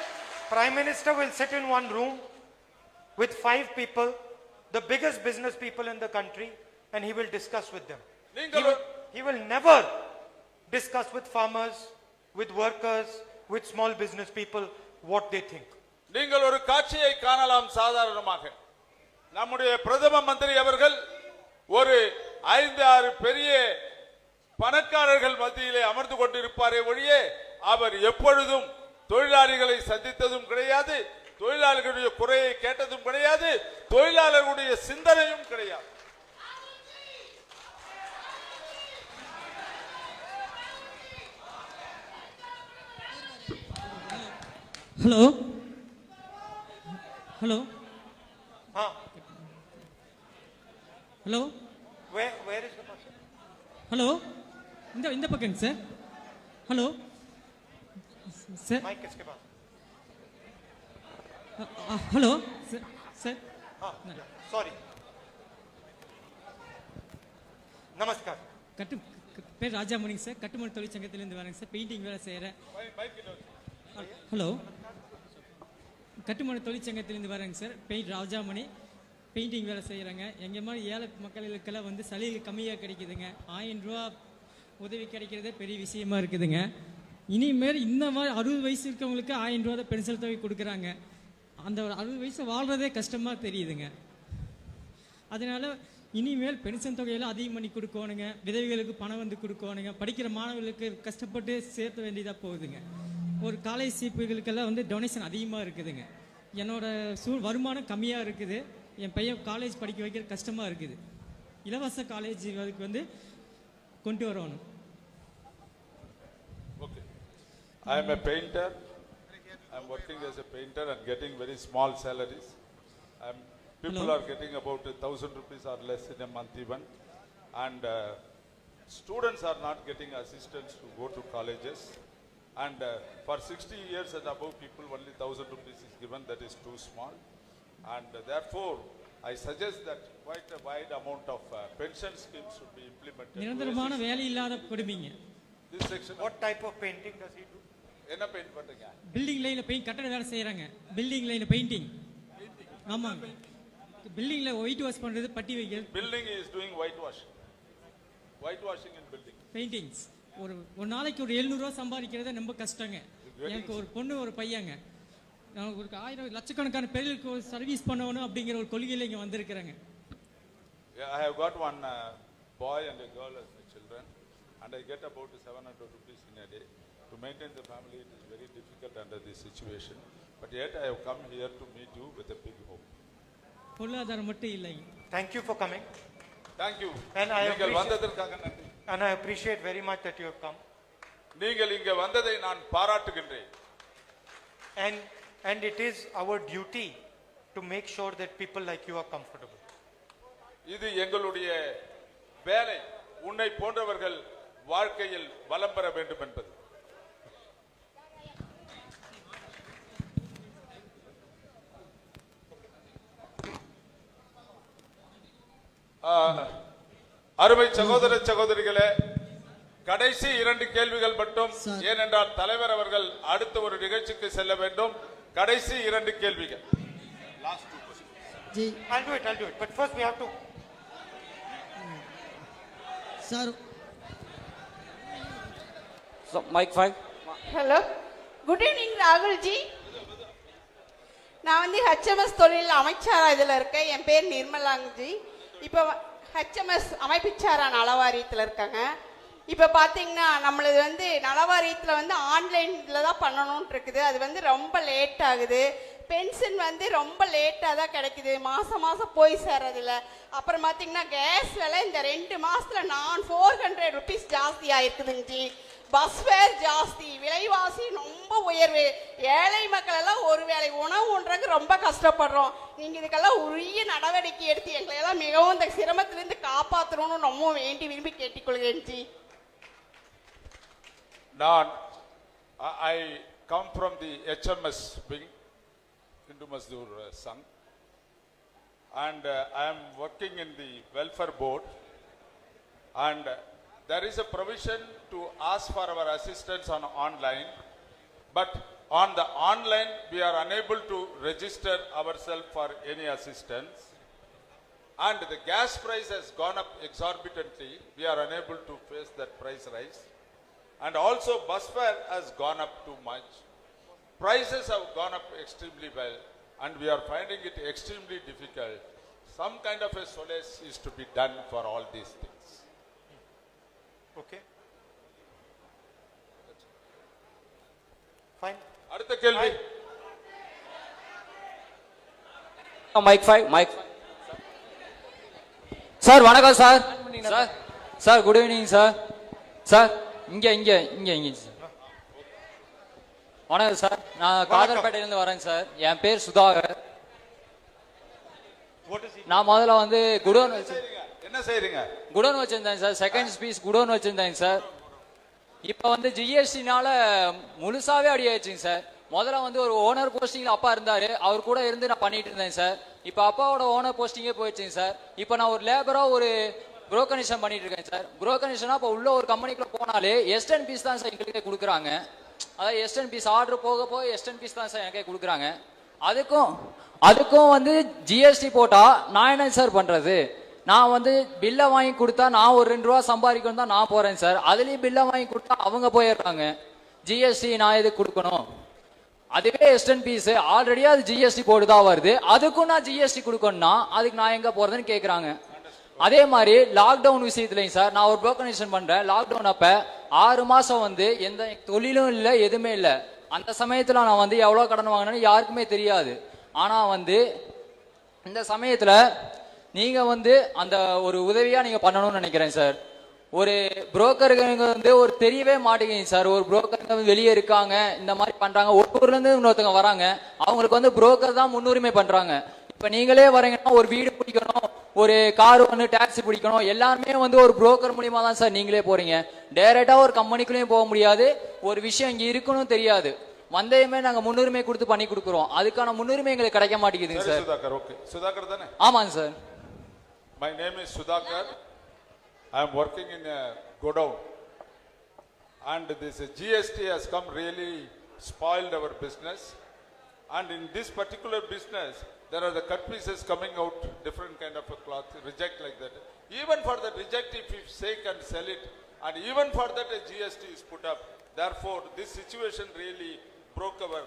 Prime Minister will sit in one room with 5 people, the biggest business people in the country, and he will discuss with them. He will never discuss with farmers, with workers, with small business people what they think. நீங்கள் ஒரு காட்சியை காணலாம். சாதாரணமாக நம்முடைய பிரதம மந்திரி அவர்கள் ஒரு 5-6 பெரிய பணக்காரர்கள் மத்தியிலே அமர்ந்து கொண்டிருப்பாரே ஒழிய அவர் எப்பொழுதும் தொழிலாளிகளை சந்தித்ததும் கிடையாது, தொழிலாளர்களுடைய குறையை கேட்டதும் கிடையாது, தொழிலாளர்களுடைய சிந்தனையும் கிடையாது. Hello. Hello. Hello. Where is the person? Hello. இந்த பக்கம் sir. Hello. Sir. Mic kiske paas? Hello. Sir. Sorry. Namaskar. பேர் ராஜாமணிங்க சார். கட்டுமணி தொழிற்சங்கத்திலிருந்து வரேங்க சார். பெயிண்டிங் வேலை செய்கிறேன். ஹலோ. கட்டுமணி தொழிற்சங்கத்திலிருந்து வரேங்க சார். ராஜாமணி பெயிண்டிங் வேலை செய்கிறாங்க. எங்கள் மாதிரி ஏழை மக்களுக்கெல்லாம் வந்து சலுகை கம்மியாக கிடைக்குதுங்க. 1000 ரூபா உதவி கிடைக்கிறதே பெரிய விஷயமா இருக்குதுங்க. இனிமேல் இந்த மாதிரி 60 வயசு இருக்கவங்களுக்கு 1000 ரூபா தான் பென்ஷன் தொகை கொடுக்குறாங்க. அந்த 60 வயசு வாழ்கிறதே கஷ்டமாக தெரியுதுங்க. அதனால் இனிமேல் பென்ஷன் தொகையெல்லாம் அதிகம் பண்ணி கொடுக்கணுங்க. விதவைகளுக்கு பணம் வந்து கொடுக்கணுங்க. படிக்கிற மாணவர்களுக்கு கஷ்டப்பட்டு சேர்த்த வேண்டியதாக போகுதுங்க. ஒரு காலேஜ் சீப்புகளுக்கெல்லாம் வந்து டொனேஷன் அதிகமாக இருக்குதுங்க. என்னோட வருமானம் கம்மியாக இருக்குது. என் பையன் காலேஜ் படிக்க வைக்கிற கஷ்டமாக இருக்குது. இலவச காலேஜ் அதுக்கு வந்து கொண்டு வரணும். Okay. I am a painter. I am working as a painter and getting very small salaries. People are getting about 1,000 rupees or less in a month even. And students are not getting assistance to go to colleges. And for 60 years and above people only 1,000 rupees is given. That is too small. And therefore I suggest that quite a wide amount of pension schemes should be implemented. நிரந்தரமான வேலை இல்லாத கொடுமைங்க. This section. What type of painting does he do? என்ன paint பண்றீங்க? Building லைன்ல paint கட்டட வேலை செய்றாங்க. Building லைன்ல பெயிண்டிங். ஆமாங்க. பில்டிங்ல ஒயிட் வாஷ் பண்றது, பட்டி வைக்கிறது. Building is doing white wash. White washing in building. Paintings. ஒரு நாளைக்கு ஒரு 700 ரூபாய் சம்பாதிக்கிறது ரொம்ப கஷ்டங்க. எனக்கு ஒரு பொண்ணு ஒரு பையங்க. நான் ஒரு 1000 லட்சக்கணக்கான பேருக்கு சர்வீஸ் பண்ணணும் அப்படிங்கிற ஒரு கொள்கையில இங்க வந்திருக்கிறேங்க. I have got one boy and a girl as my children and I get about 700 rupees in a day. To maintain the family it is very difficult under this situation. But yet I have come here to meet you with a big hope. பொருளாதாரம் மட்டும் இல்லைங்க. Thank you for coming. Thank you. And I appreciate very much that you have come. நீங்கள் இங்க வந்ததை நான் பாராட்டுகின்றேன். And it is our duty to make sure that people like you are comfortable. இது எங்களுடைய வேலை. உன்னை போன்றவர்கள் வாழ்க்கையில் வளம் பெற வேண்டும் என்பது. அருமை சகோதர சகோதரிகளே, கடைசி 2 கேள்விகள் மட்டும், ஏனென்றால் தலைவர் அவர்கள் அடுத்த ஒரு நிகழ்ச்சிக்கு செல்ல வேண்டும். கடைசி 2 கேள்விகள். I'll do it. But first we have to. Sir. So, mic 5. Hello. Good evening, Rahul ji. நான் வந்து ஹெச்எம்எஸ் தொழில் அமைச்சாரா இதில் இருக்கேன். என் பேர் நிர்மலாங்கி. இப்போ ஹெச்எம்எஸ் அமைப்புச்சாரா நலவாரியத்தில் இருக்காங்க. இப்போ பார்த்தீங்கன்னா நம்மளது வந்து நலவாரியத்தில் வந்து ஆன்லைனில் தான் பண்ணணும்னு இருக்குது. அது வந்து ரொம்ப லேட் ஆகுது. பென்ஷன் வந்து ரொம்ப லேட்டாக தான் கிடைக்குது. மாதம் மாதம் போய் சேர்றதில்ல. அப்புறம் பார்த்தீங்கன்னா கேஸ் விலை இந்த 2 மாதத்தில் 400 ருபீஸ் ஜாஸ்தி ஆயிருக்குதுங்க. பஸ் ஃபேர் ஜாஸ்தி, விலைவாசி ரொம்ப உயர்வு. ஏழை மக்கள் எல்லாம் ஒரு வேளை உணவு உண்றதுக்கு ரொம்ப கஷ்டப்படுறோம். நீங்கள் இதுக்கெல்லாம் உரிய நடவடிக்கை எடுத்து எங்களை எல்லாம் மிகவும் இந்த சிரமத்திலிருந்து காப்பாற்றணும்னு ரொம்ப வேண்டி விரும்பி கேட்டுக்கொள்கிறேன் G. I come from the HMS wing, Hindu Mazdoor Sangh, and I am working in the welfare board, and there is a provision to ask for our assistance on online, but on the online we are unable to register ourselves for any assistance, and the gas price has gone up exorbitantly. We are unable to face that price rise. And also bus fare has gone up too much. Prices have gone up extremely well, and we are finding it extremely difficult. Some kind of a solace is to be done for all these things. Okay. Fine. அடுத்த கேள்வி. Mic 5, mic 5. Sir, வணக்கம் sir. Sir good evening sir. Sir இங்க வணக்கம் sir. நான் காதர்பேட்டையிலிருந்து வரேன் sir. என் பேர் சுதாகர். நான் முதல்ல வந்து குடோன் என்ன செய்றீங்க? குடோன் வச்சிருந்தேன் சார். செகண்ட் ஸ்பீஸ் குடோன் வச்சிருந்தேன் சார். இப்போ வந்து ஜிஎஸ்டினால முழுசாவே அடி ஆயிடுச்சுங்க சார். முதல்ல வந்து ஒரு ஓனர் போஸ்டிங்ல அப்பா இருந்தாரு. அவர் கூட இருந்து நான் பண்ணிட்டு இருந்தேன் சார். இப்போ அப்பாவோட ஓனர் போஸ்டிங்கே போயிடுச்சுங்க சார். இப்போ நான் ஒரு லேபரா ஒரு புரோக்கனிஷன் பண்ணிட்டு இருக்கேன் சார். புரோக்கனிஷனா இப்போ உள்ள ஒரு கம்பெனிக்குள்ள போனாலே எஸ்டன் பீஸ் தான் சார் எங்களுக்கே கொடுக்குறாங்க. அதாவது எஸ்டன் பீஸ் ஆர்டர் போக எஸ்டன் பீஸ் தான் சார் எனக்கே கொடுக்குறாங்க. அதுக்கும் வந்து ஜிஎஸ்டி போட்டா நான் என்ன சார் பண்றது? நான் வந்து பில்லை வாங்கி கொடுத்தா நான் ஒரு 2 ரூபா சம்பாதிக்கணும் தான் நான் போறேன் சார். அதுலயும் பில்லை வாங்கி கொடுத்தா அவங்க போயிடுறாங்க. ஜிஎஸ்டி நான் எதுக்கு கொடுக்கணும்? அதுவே எஸ்டன் பீஸ் ஆல்ரெடியா அது ஜிஎஸ்டி போட்டுதான் வருது. அதுக்கும் நான் ஜிஎஸ்டி கொடுக்கணும்னா அதுக்கு நான் எங்க போறதுன்னு கேக்குறாங்க. அதே மாதிரி லாக்டவுன் விஷயத்துலையும் சார் நான் ஒரு புரோக்கனைசேஷன் பண்றேன். லாக்டவுன் அப்ப 6 மாசம் வந்து எந்த தொழிலும் இல்லை, எதுவுமே இல்லை. அந்த சமயத்துல நான் வந்து எவ்வளவு கடன் வாங்கினேன்னு யாருக்குமே தெரியாது. ஆனா வந்து இந்த சமயத்துல நீங்க வந்து அந்த ஒரு உதவியா நீங்க பண்ணணும்னு நினைக்கிறேன் சார். ஒரு புரோக்கருங்க வந்து ஒரு தெரியவே மாட்டேங்குது சார். ஒரு புரோக்கருங்க வெளியே இருக்காங்க, இந்த மாதிரி பண்றாங்க. ஒரு ஊர்ல இருந்து இன்னொருத்தவங்க வராங்க, அவங்களுக்கு வந்து புரோக்கர் தான் முன்னுரிமை பண்றாங்க. இப்ப நீங்களே வரீங்கன்னா ஒரு வீடு பிடிக்கணும், ஒரு கார் வந்து டாக்ஸி பிடிக்கணும், எல்லாருமே வந்து ஒரு புரோக்கர் மூலியமா தான் சார் நீங்களே போறீங்க. டைரக்டா ஒரு கம்பெனிக்குள்ளேயும் போக முடியாது. ஒரு விஷயம் இங்க இருக்கணும் தெரியாது. வந்தையுமே நாங்க முன்னுரிமை கொடுத்து பண்ணி கொடுக்குறோம். அதுக்கான முன்னுரிமை எங்களுக்கு கிடைக்க மாட்டேங்குதுங்க சார். சுதாகர், ஓகே. சுதாகர் தானே? ஆமாங்க sir. My name is Sudhakar. I am working in a godown, and this GST has come really spoiled our business. And in this particular business, there are the cut pieces coming out, different kind of a cloth, reject like that. Even for the reject, if you shake and sell it, and even for that a GST is put up. Therefore, this situation really broke our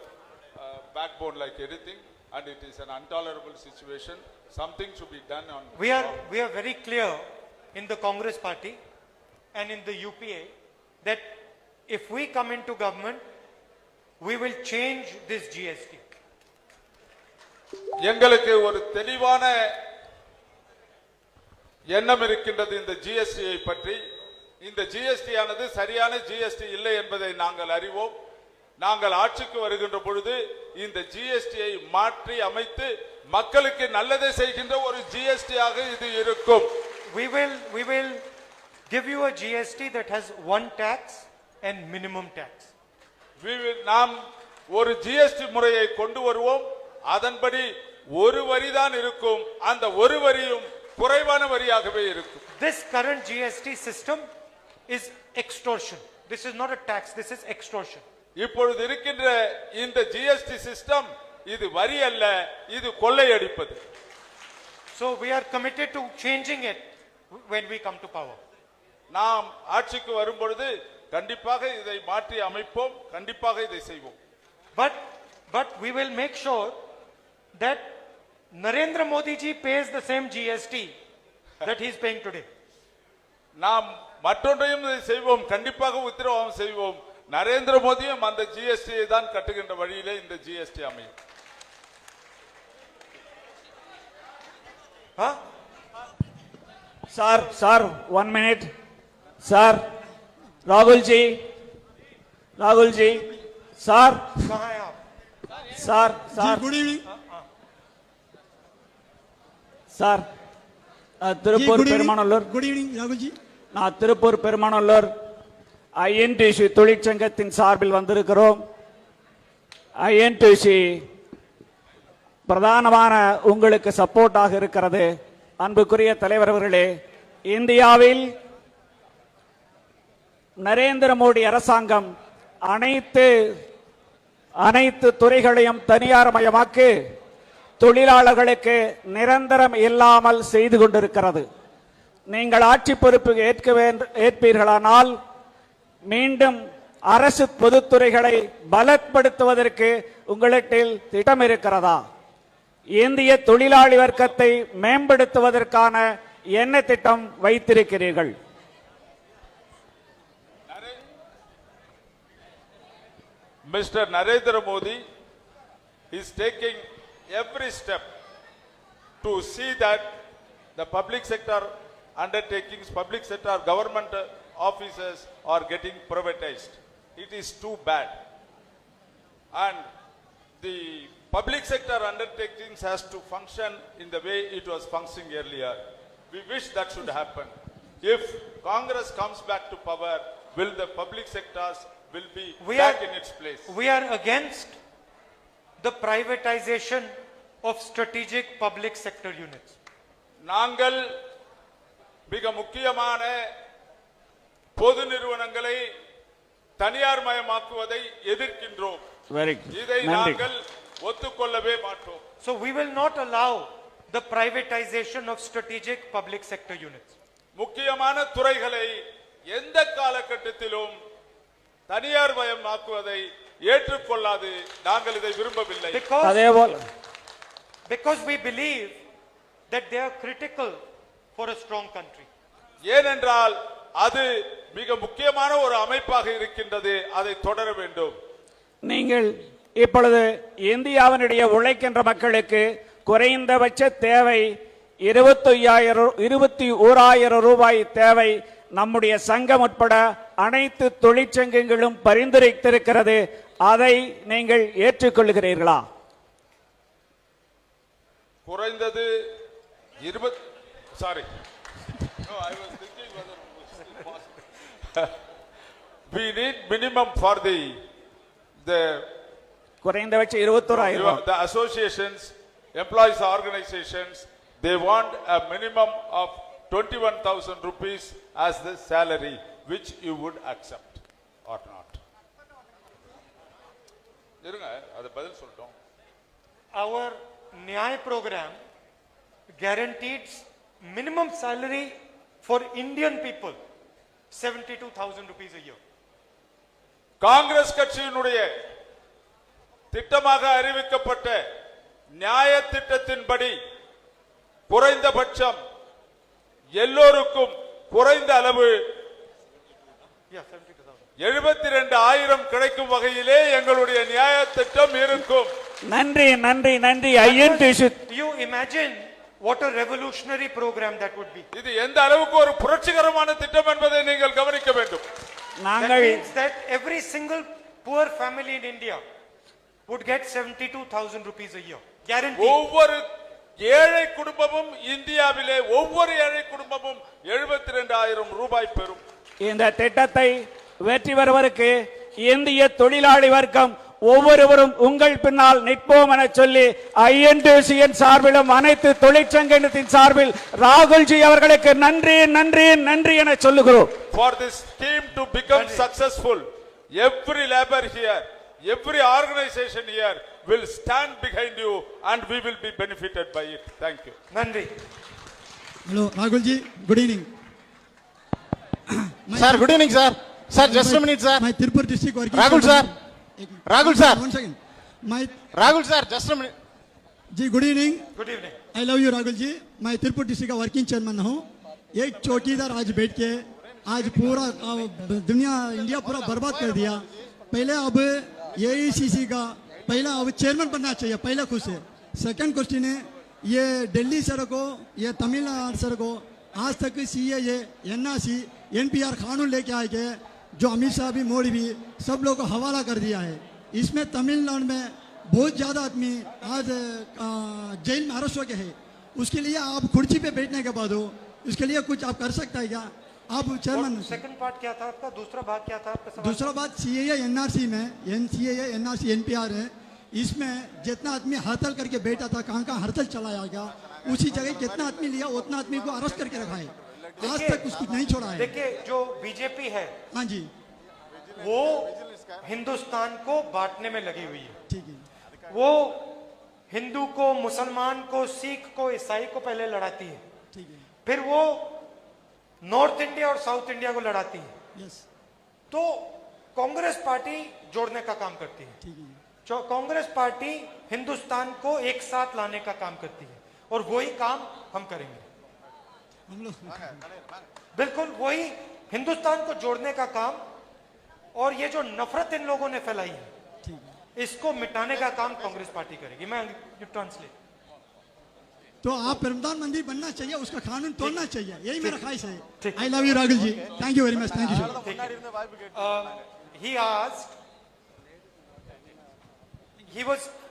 backbone like anything, and it is an intolerable situation. Something should be done on. We are very clear in the Congress party and in the UPA that if we come into government, we will change this GST. எங்களுக்கு ஒரு தெளிவான எண்ணம் இருக்கின்றது இந்த ஜிஎஸ்டியை பற்றி. இந்த GST ஆனது சரியான ஜிஎஸ்டி இல்லை என்பதை நாங்கள் அறிவோம். நாங்கள் ஆட்சிக்கு வருகின்ற பொழுது இந்த ஜிஎஸ்டியை மாற்றி அமைத்து மக்களுக்கு நல்லதை செய்கின்ற ஒரு ஜிஎஸ்டி ஆக இது இருக்கும். We will give you a GST that has one tax and minimum tax. நாம் ஒரு ஜிஎஸ்டி முறையை கொண்டு வருவோம். அதன்படி ஒரு வரிதான் இருக்கும். அந்த ஒரு வரியும் குறைவான வரியாகவே இருக்கும். This current GST system is extortion. This is not a tax, this is extortion. இப்பொழுது இருக்கின்ற இந்த ஜிஎஸ்டி சிஸ்டம் இது வரி அல்ல, இது கொள்ளையடிப்பது. So we are committed to changing it when we come to power. நாம் ஆட்சிக்கு வரும் பொழுது கண்டிப்பாக இதை மாற்றி அமைப்போம், கண்டிப்பாக இதை செய்வோம். But we will make sure that Narendra Modi ji pays the same GST that he is paying today. நாம் மற்றொன்றையும் இதை செய்வோம், கண்டிப்பாக உத்தரவாதம் செய்வோம். நரேந்திர மோடியும் அந்த ஜிஎஸ்டியை தான் கட்டுகின்ற வழியிலே இந்த ஜிஎஸ்டி அமையும். Sir, 1 minute. Sir, Rahul ji, sir, कहाँ है आप? sir, good evening sir, Tiruppur Perumanallur. Good evening Rahul ji. நான் திருப்பூர் பெருமாநல்லூர் ஐஎன்டிசி தொழிற்சங்கத்தின் சார்பில் வந்திருக்கிறோம். ஐஎன்டிசி பிரதானமான உங்களுக்கு சப்போர்ட்டாக இருக்கிறது. அன்புக்குரிய தலைவர் அவர்களே, இந்தியாவில் நரேந்திர மோடி அரசாங்கம் அனைத்து துறைகளையும் தனியார்மயமாக்கி தொழிலாளர்களுக்கு நிரந்தரம் இல்லாமல் செய்து கொண்டிருக்கிறது. நீங்கள் ஆட்சி பொறுப்பு ஏற்பீர்களானால் மீண்டும் அரசு பொதுத்துறைகளை பலப்படுத்துவதற்கு உங்களிடத்தில் திட்டம் இருக்கிறதா? இந்திய தொழிலாளி வர்க்கத்தை மேம்படுத்துவதற்கான என்ன திட்டம் வைத்திருக்கிறீர்கள்? Mr. Narendra Modi is taking every step to see that the public sector undertakings, public sector government offices are getting privatized. It is too bad. And the public sector undertakings has to function in the way it was functioning earlier. We wish that should happen. If Congress comes back to power, will the public sectors will be back in its place? We are against the privatization of strategic public sector units. நாங்கள் மிக முக்கியமான பொது நிறுவனங்களை தனியார் மயமாக்குவதை எதிர்க்கின்றோம். இதை நாங்கள் ஒத்துக்கொள்ளவே மாட்டோம். So we will not allow the privatization of strategic public sector units. முக்கியமான துறைகளை எந்த காலகட்டத்திலும் தனியார் மயமாக்குவதை ஏற்றுக்கொள்ளாது. நாங்கள் இதை விரும்பவில்லை. Because we believe that they are critical for a strong country. ஏனென்றால் அது மிக முக்கியமான ஒரு அமைப்பாக இருக்கின்றது. அதை தொடர வேண்டும். நீங்கள் இப்பொழுது இந்தியாவினுடைய உழைக்கின்ற மக்களுக்கு குறைந்தபட்ச தேவை 21,000 ரூபாய் தேவை. நம்முடைய சங்கம் உட்பட அனைத்து தொழிற்சங்கங்களும் பரிந்துரைத்திருக்கிறது. அதை நீங்கள் ஏற்றுக்கொள்கிறீர்களா? குறைந்தது 20 sorry no I was thinking whether it was possible. We need minimum for the குறைந்தபட்ச 21,000. the associations, employees organizations, they want a minimum of 21,000 rupees as the salary, which you would accept or not. இருங்க அத பதில் சொல்றோம். Our Nyay program guarantees minimum salary for Indian people 72,000 rupees a year. Congress கட்சியினுடைய திட்டமாக அறிவிக்கப்பட்ட நியாய திட்டத்தின்படி குறைந்தபட்சம் எல்லோருக்கும் குறைந்த அளவு 72,000 கிடைக்கும் வகையிலே எங்களுடைய நியாய திட்டம் இருக்கும். நன்றி நன்றி நன்றி. You imagine what a revolutionary program that would be. இது எந்த அளவுக்கு ஒரு புரட்சிகரமான திட்டம் என்பதை நீங்கள் கவனிக்க வேண்டும். That means that every single poor family in India would get 72,000 rupees a year. Guaranteed. ஒவ்வொரு ஏழை குடும்பமும் இந்தியாவிலே ஒவ்வொரு ஏழை குடும்பமும் 72,000 ரூபாய் பெறும். இந்த திட்டத்தை வெற்றி பெறுவதற்கு இந்திய தொழிலாளி வர்க்கம் ஒவ்வொருவரும் உங்கள் பின்னால் நிற்போம் என சொல்லி ஐஎன்டியூசியின் சார்பிலும் அனைத்து தொழிற்சங்கத்தின் சார்பில் ராகுல்ஜி அவர்களுக்கு நன்றி நன்றி நன்றி என சொல்லுகிறோம். For this scheme to become successful, every labor here, every organization here will stand behind you and we will be benefited by it. Thank you. Nandri. Hello, Rahul ji. Good evening. Sir, good evening, sir. Sir, just a minute, sir. My Tirupur district working. Rahul, sir. Rahul, sir. 1 second. My Rahul, sir, just a minute. जी good evening. Good evening. I love you Rahul ji. मैं Tirupati district का working chairman हूँ. एक चौकीदार आज बैठ के आज पूरा दुनिया इंडिया पूरा बर्बाद कर दिया. पहले अब AICC का पहला अब चेयरमैन बनना चाहिए. पहला खुश है. सेकंड क्वेश्चन है, ये दिल्ली सर को, ये तमिलनाडु सर को आज तक CAA, NRC, NPR कानून लेके आए के जो अमित शाह भी, मोदी भी सब लोग को हवाला कर दिया है. इसमें तमिलनाडु में बहुत ज़्यादा आदमी आज जेल में अरेस्ट हो गए हैं. उसके लिए आप कुर्सी पे बैठने के बाद हो, उसके लिए कुछ आप कर सकता है क्या आप चेयरमैन? सेकंड पार्ट क्या था आपका? दूसरा बात क्या था आपका? दूसरा बात CAA, NRC में CAA, NRC, NPR है. इसमें जितना आदमी हड़ताल करके बैठा था, कहाँ कहाँ हड़ताल चलाया गया, उसी जगह कितना आदमी लिया उतना आदमी को अरेस्ट करके रखा है. आज तक उसको नहीं छोड़ा है. देखिए जो बीजेपी है, हाँ जी, वो हिंदुस्तान को बांटने में लगी हुई है. ठीक है. वो हिंदू को, मुसलमान को, सिख को, ईसाई को पहले लड़ाती है. ठीक है. फिर वो नॉर्थ इंडिया और साउथ इंडिया को लड़ाती है. यस. तो कांग्रेस पार्टी जोड़ने का काम करती है. ठीक है. कांग्रेस पार्टी हिंदुस्तान को एक साथ लाने का काम करती है और वही काम हम करेंगे. हम लोग बिल्कुल वही हिंदुस्तान को जोड़ने का काम. और ये जो नफरत इन लोगों ने फैलाई है, इसको मिटाने का काम कांग्रेस पार्टी करेगी. मैं ट्रांसलेट. तो आप प्रधानमंत्री बनना चाहिए, उसका कानून तोड़ना चाहिए, यही मेरा ख्वाहिश है. I love you Rahul ji. Thank you very much. Thank you sir. He asked,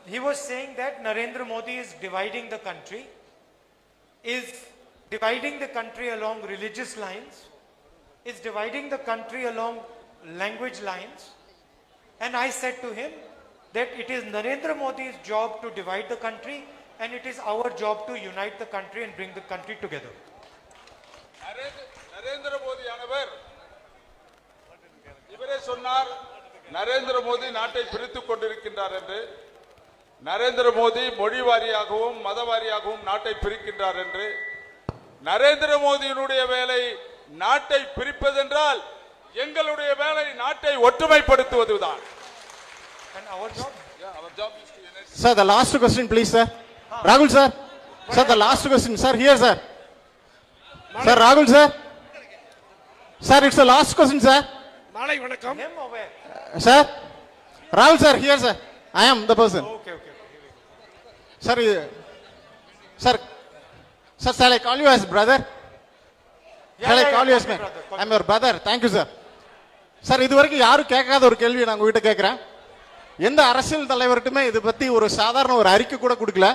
he was saying that Narendra Modi is dividing the country along religious lines, is dividing the country along language lines. And I said to him that it is Narendra Modi's job to divide the country and it is our job to unite the country and bring the country together. Narendra Modi ஆனவர் இவரே சொன்னார், நரேந்திர மோடி நாட்டை பிரித்துக் கொண்டிருக்கின்றார் என்று. நரேந்திர மோடி மொழி வாரியாகவும் மத வாரியாகவும் நாட்டை பிரிக்கின்றார் என்று. நரேந்திர மோடியினுடைய வேலை நாட்டை பிரிப்பதென்றால் எங்களுடைய வேலை நாட்டை ஒற்றுமைப்படுத்துவதுதான். And our job? Yeah, our job is to unite. Sir, the last question, please, sir. Rahul, sir. Sir, the last question, sir. Here, sir. Sir, Rahul, sir. Sir, it's the last question, sir. Malai vanakkam. Sir, Rahul, sir. Here, sir. I am the person. Okay. Sir, sir, shall I call you as brother? Shall I call you as man? I'm your brother. Thank you, sir. Sir இதுவரைக்கும் யாரும் கேட்காத ஒரு கேள்வியை நான் உங்ககிட்ட கேட்கிறேன். எந்த அரசியல் தலைவர்கிட்டமே இது பத்தி ஒரு சாதாரண ஒரு அறிக்கை கூட கொடுக்கல.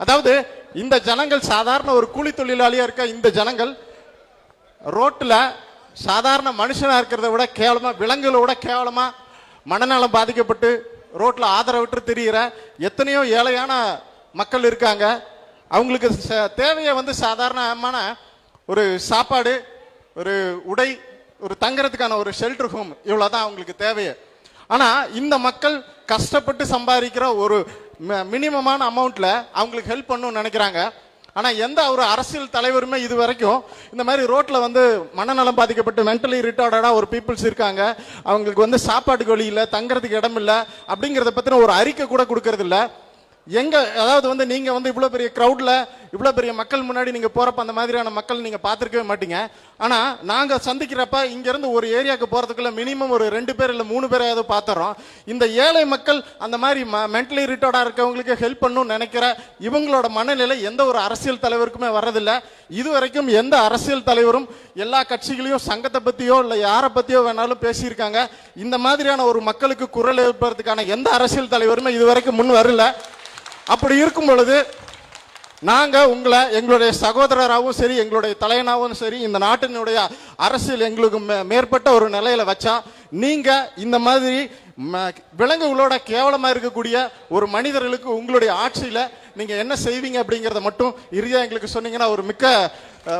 அதாவது இந்த ஜனங்கள் சாதாரண ஒரு கூலி தொழிலாளியா இருக்க இந்த ஜனங்கள் ரோட்ல சாதாரண மனுஷனா இருக்கிறத விட கேவலமா, விலங்குகளோட கேவலமா மனநலம் பாதிக்கப்பட்டு ரோட்ல ஆதரவற்று தெரிகிற எத்தனையோ ஏழையான மக்கள் இருக்காங்க. அவங்களுக்கு தேவையை சாதாரணமான ஒரு சாப்பாடு, ஒரு உடை, ஒரு தங்கறதுக்கான ஒரு ஷெல்டர் ஹோம், இவ்வளவுதான் அவங்களுக்கு தேவையே. ஆனா இந்த மக்கள் கஷ்டப்பட்டு சம்பாதிக்கிற ஒரு மினிமமான அமௌண்ட்ல அவங்களுக்கு ஹெல்ப் பண்ணணும்னு நினைக்கிறாங்க. ஆனா எந்த ஒரு அரசியல் தலைவருமே இது வரைக்கும் இந்த மாதிரி ரோட்ல மனநலம் பாதிக்கப்பட்டு மென்டலி ரிட்டார்டடா ஒரு பீப்புள்ஸ் இருக்காங்க, அவங்களுக்கு சாப்பாட்டுக்கு வழி இல்லை, தங்கறதுக்கு இடம் இல்லை அப்படிங்கறத பத்தின ஒரு அறிக்கை கூட கொடுக்கறது இல்லை. எங்க அதாவது நீங்க இவ்வளவு பெரிய கிரௌட்ல இவ்வளவு பெரிய மக்கள் முன்னாடி நீங்க போறப்ப அந்த மாதிரியான மக்கள் நீங்க பார்த்திருக்கவே மாட்டீங்க. ஆனா நாங்க சந்திக்கிறப்ப இங்க இருந்து ஒரு ஏரியாவுக்கு போறதுக்குள்ள மினிமம் ஒரு 2 பேர் இல்ல 3 பேரையாவது பாத்துறோம். இந்த ஏழை மக்கள் அந்த மாதிரி மென்டலி ரிட்டார்டா இருக்கவங்களுக்கு ஹெல்ப் பண்ணணும்னு நினைக்கிற இவங்களோட மனநிலை எந்த ஒரு அரசியல் தலைவருக்குமே வர்றதில்லை. இதுவரைக்கும் எந்த அரசியல் தலைவரும் எல்லா கட்சிகளையும் சங்கத்தை பத்தியோ இல்ல யாரை பத்தியோ வேணாலும் பேசியிருக்காங்க. இந்த மாதிரியான ஒரு மக்களுக்கு குரல் எழுப்புறதுக்கான எந்த அரசியல் தலைவருமே இதுவரைக்கும் முன் வரல. அப்படி இருக்கும் பொழுது நாங்க உங்களை எங்களுடைய சகோதரராகவும் சரி, எங்களுடைய தலைவனாகவும் சரி, இந்த நாட்டினுடைய அரசியல் எங்களுக்கு மேற்பட்ட ஒரு நிலையில வச்சா நீங்க இந்த மாதிரி விலங்குகளோட கேவலமா இருக்கக்கூடிய ஒரு மனிதர்களுக்கு உங்களுடைய ஆட்சியில நீங்க என்ன செய்வீங்க அப்படிங்கறத மட்டும் இறுதியா எங்களுக்கு சொன்னீங்கன்னா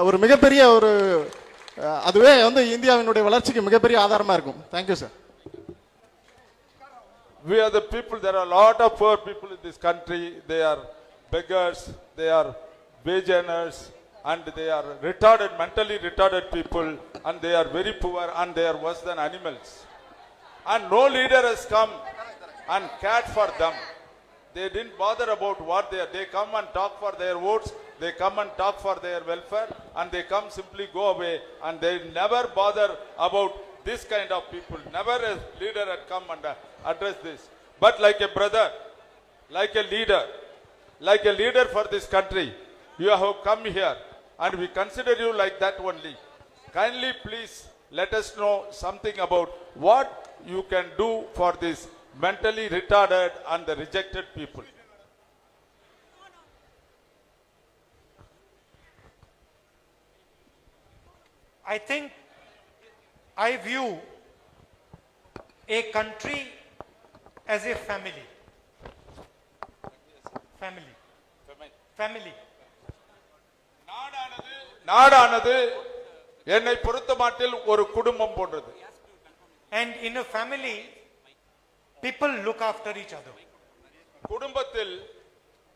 ஒரு மிகப்பெரிய ஒரு அதுவே இந்தியாவினுடைய வளர்ச்சிக்கு மிகப்பெரிய ஆதாரமா இருக்கும். Thank you sir. We are the people, there are a lot of poor people in this country. They are beggars, they are wage earners, and they are retarded, mentally retarded people, and they are very poor and they are worse than animals. And no leader has come and cared for them. they didn't bother about what they come and talk for their votes, they come and talk for their welfare, and they come simply go away, and they never bother about this kind of people. Never a leader had come and address this. But like a brother, like a leader for this country, you have come here, and we consider you like that only. Kindly please let us know something about what you can do for this mentally retarded and the rejected people. I think I view a country as a family. Family. நாடானது என்னை பொறுத்தமட்டில் ஒரு குடும்பம் போன்றது. And in a family, people look after each other. குடும்பத்தில்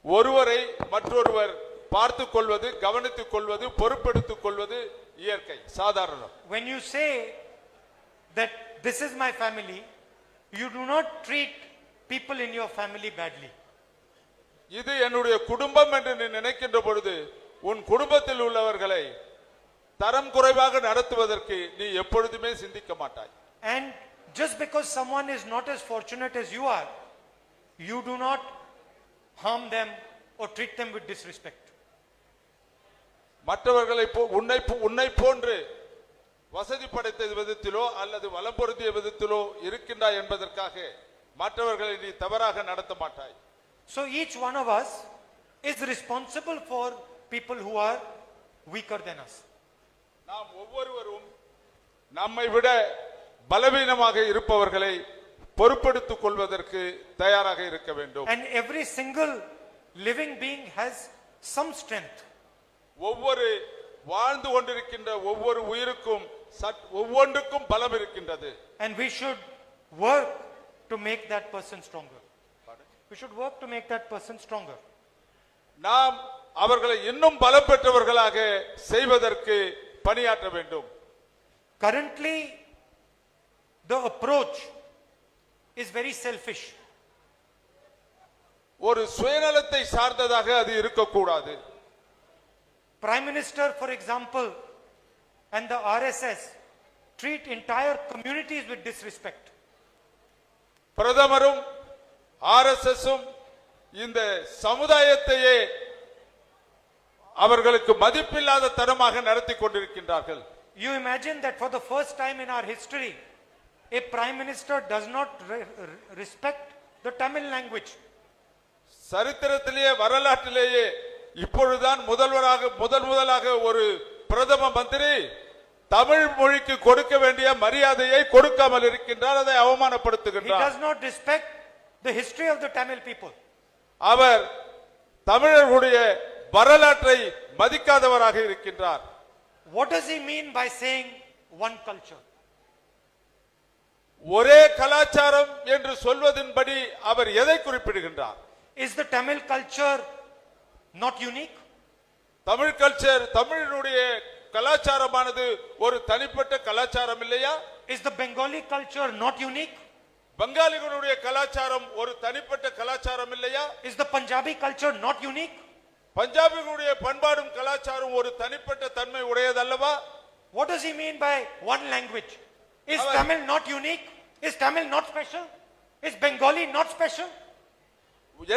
ஒருவரை மற்றொருவர் பார்த்துக் கொள்வது, கவனித்துக் கொள்வது, பொறுப்பெடுத்துக் கொள்வது இயற்கை, சாதாரணம். When you say that this is my family, you do not treat people in your family badly. இது என்னுடைய குடும்பம் என்று நீ நினைக்கின்ற பொழுது உன் குடும்பத்தில் உள்ளவர்களை தரம் குறைவாக நடத்துவதற்கு நீ எப்பொழுதுமே சிந்திக்க மாட்டாய். And just because someone is not as fortunate as you are, you do not harm them or treat them with disrespect. மற்றவர்களை உன்னை போன்று வசதி படைத்த விதத்திலோ அல்லது வளம் பொருந்திய விதத்திலோ இருக்கின்றாய் என்பதற்காக மற்றவர்களை நீ தவறாக நடத்த மாட்டாய். So each one of us is responsible for people who are weaker than us. நாம் ஒவ்வொருவரும் நம்மை விட பலவீனமாக இருப்பவர்களை பொறுப்பெடுத்துக் கொள்வதற்கு தயாராக இருக்க வேண்டும். And every single living being has some strength. ஒவ்வொரு வாழ்ந்து கொண்டிருக்கின்ற ஒவ்வொரு உயிருக்கும் ஒவ்வொன்றுக்கும் பலம் இருக்கின்றது. And we should work to make that person stronger. We should work to make that person stronger. நாம் அவர்களை இன்னும் பலம் பெற்றவர்களாக செய்வதற்கு பணியாற்ற வேண்டும். Currently, the approach is very selfish. ஒரு சுயநலத்தை சார்ந்ததாக அது இருக்கக்கூடாது. Prime Minister, for example, and the RSS treat entire communities with disrespect. பிரதமரும் ஆர்எஸ்எஸும் இந்த சமுதாயத்தையே அவர்களுக்கு மதிப்பில்லாத தரமாக நடத்தி கொண்டிருக்கின்றார்கள். You imagine that for the first time in our history, a prime minister does not respect the Tamil language. சரித்திரத்திலேயே வரலாற்றிலேயே இப்பொழுதுதான் முதலாக ஒரு பிரதம மந்திரி தமிழ் மொழிக்கு கொடுக்க வேண்டிய மரியாதையை கொடுக்காமல் இருக்கின்றார், அதை அவமானப்படுத்துகின்றார். He does not respect the history of the Tamil people. அவர் தமிழர்களுடைய வரலாற்றை மதிக்காதவராக இருக்கின்றார். What does he mean by saying one culture? ஒரே கலாச்சாரம் என்று சொல்வதின்படி அவர் எதை குறிப்பிடுகின்றார்? Is the Tamil culture not unique? தமிழினுடைய கலாச்சாரமானது ஒரு தனிப்பட்ட கலாச்சாரம் இல்லையா? Is the Bengali culture not unique? பெங்காலிகளுடைய கலாச்சாரம் ஒரு தனிப்பட்ட கலாச்சாரம் இல்லையா? Is the Punjabi culture not unique? பஞ்சாபிகளுடைய பண்பாடும் கலாச்சாரம் ஒரு தனிப்பட்ட தன்மை உடையதல்லவா? What does he mean by one language? Is Tamil not unique? Is Tamil not special? Is Bengali not special?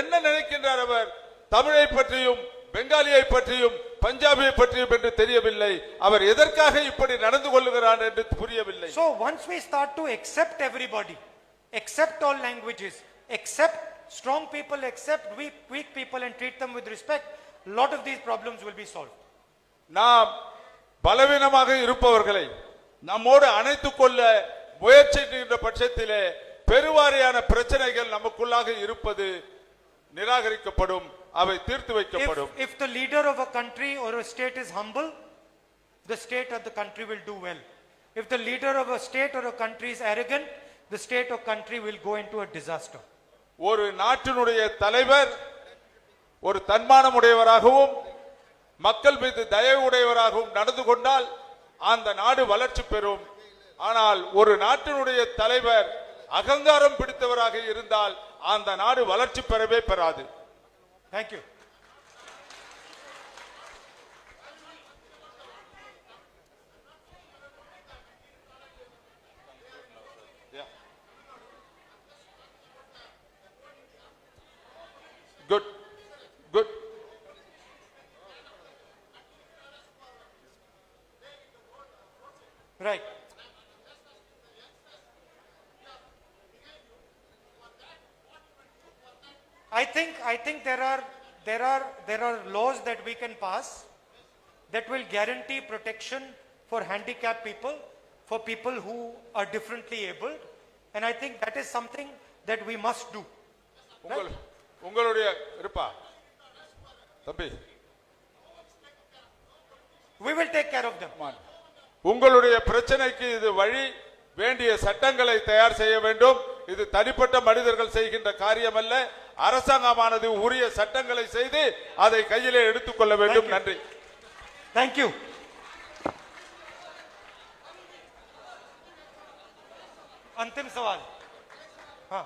என்ன நினைக்கின்றார் அவர்? தமிழை பற்றியும் பெங்காலியை பற்றியும் பஞ்சாபியை பற்றியும் என்று தெரியவில்லை. அவர் எதற்காக இப்படி நடந்து கொள்ளுகிறார் என்று புரியவில்லை. So once we start to accept everybody, accept all languages, accept strong people, accept weak people and treat them with respect, a lot of these problems will be solved. நாம் பலவீனமாக இருப்பவர்களை நம்மோடு அணைத்துக் கொள்ள முயற்சிக்கின்ற பட்சத்திலே பெருவாரியான பிரச்சனைகள் நமக்குள்ளாக இருப்பது நிராகரிக்கப்படும், அவை தீர்த்து வைக்கப்படும். If the leader of a country or a state is humble, the state or the country will do well. If the leader of a state or a country is arrogant, the state or country will go into a disaster. ஒரு நாட்டினுடைய தலைவர் ஒரு தன்மானமுடையவராகவும் மக்கள் மீது தயவுடையவராகவும் நடந்து கொண்டால் அந்த நாடு வளர்ச்சி பெறும். ஆனால் ஒரு நாட்டினுடைய தலைவர் அகங்காரம் பிடித்தவராக இருந்தால் அந்த நாடு வளர்ச்சி பெறவே பெறாது. Thank you. Good. Good. Right. I think there are laws that we can pass that will guarantee protection for handicapped people, for people who are differently abled, and I think that is something that we must do. உங்களுடைய இருப்பா தம்பி, we will take care of them. உங்களுடைய பிரச்சனைக்கு இது வழி, வேண்டிய சட்டங்களை தயார் செய்ய வேண்டும். இது தனிப்பட்ட மனிதர்கள் செய்கின்ற காரியம் அல்ல. அரசாங்கமானது உரிய சட்டங்களை செய்து அதை கையிலே எடுத்துக்கொள்ள வேண்டும். நன்றி. Thank you. अंतिम सवाल. हाँ.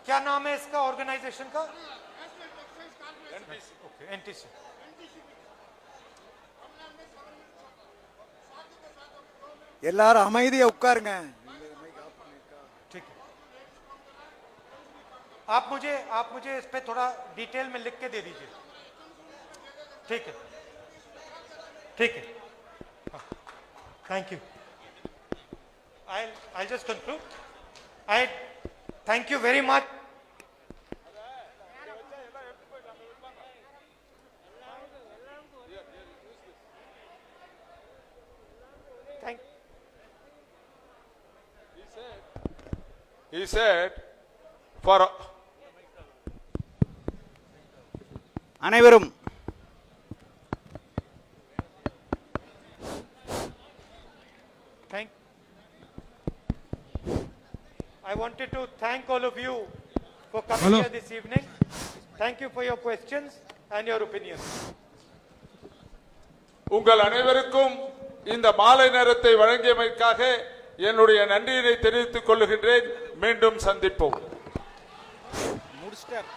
क्या नाम है इसका ऑर्गेनाइजेशन का? Okay, NTC. எல்லாரும் அமைதியா உட்காருங்க. ठीक है. आप मुझे इस पे थोड़ा डिटेल में लिख के दे दीजिए. ठीक है. ठीक है. Thank you. I'll just conclude. I thank you very much. He said for அனைவரும் I wanted to thank all of you for coming here this evening. Thank you for your questions and your opinions. உங்கள் அனைவருக்கும் இந்த மாலை நேரத்தை வழங்கியமைக்காக என்னுடைய நன்றியினை தெரிவித்துக் கொள்ளுகின்றேன். மீண்டும் சந்திப்போம். முடிச்சிட்டார்.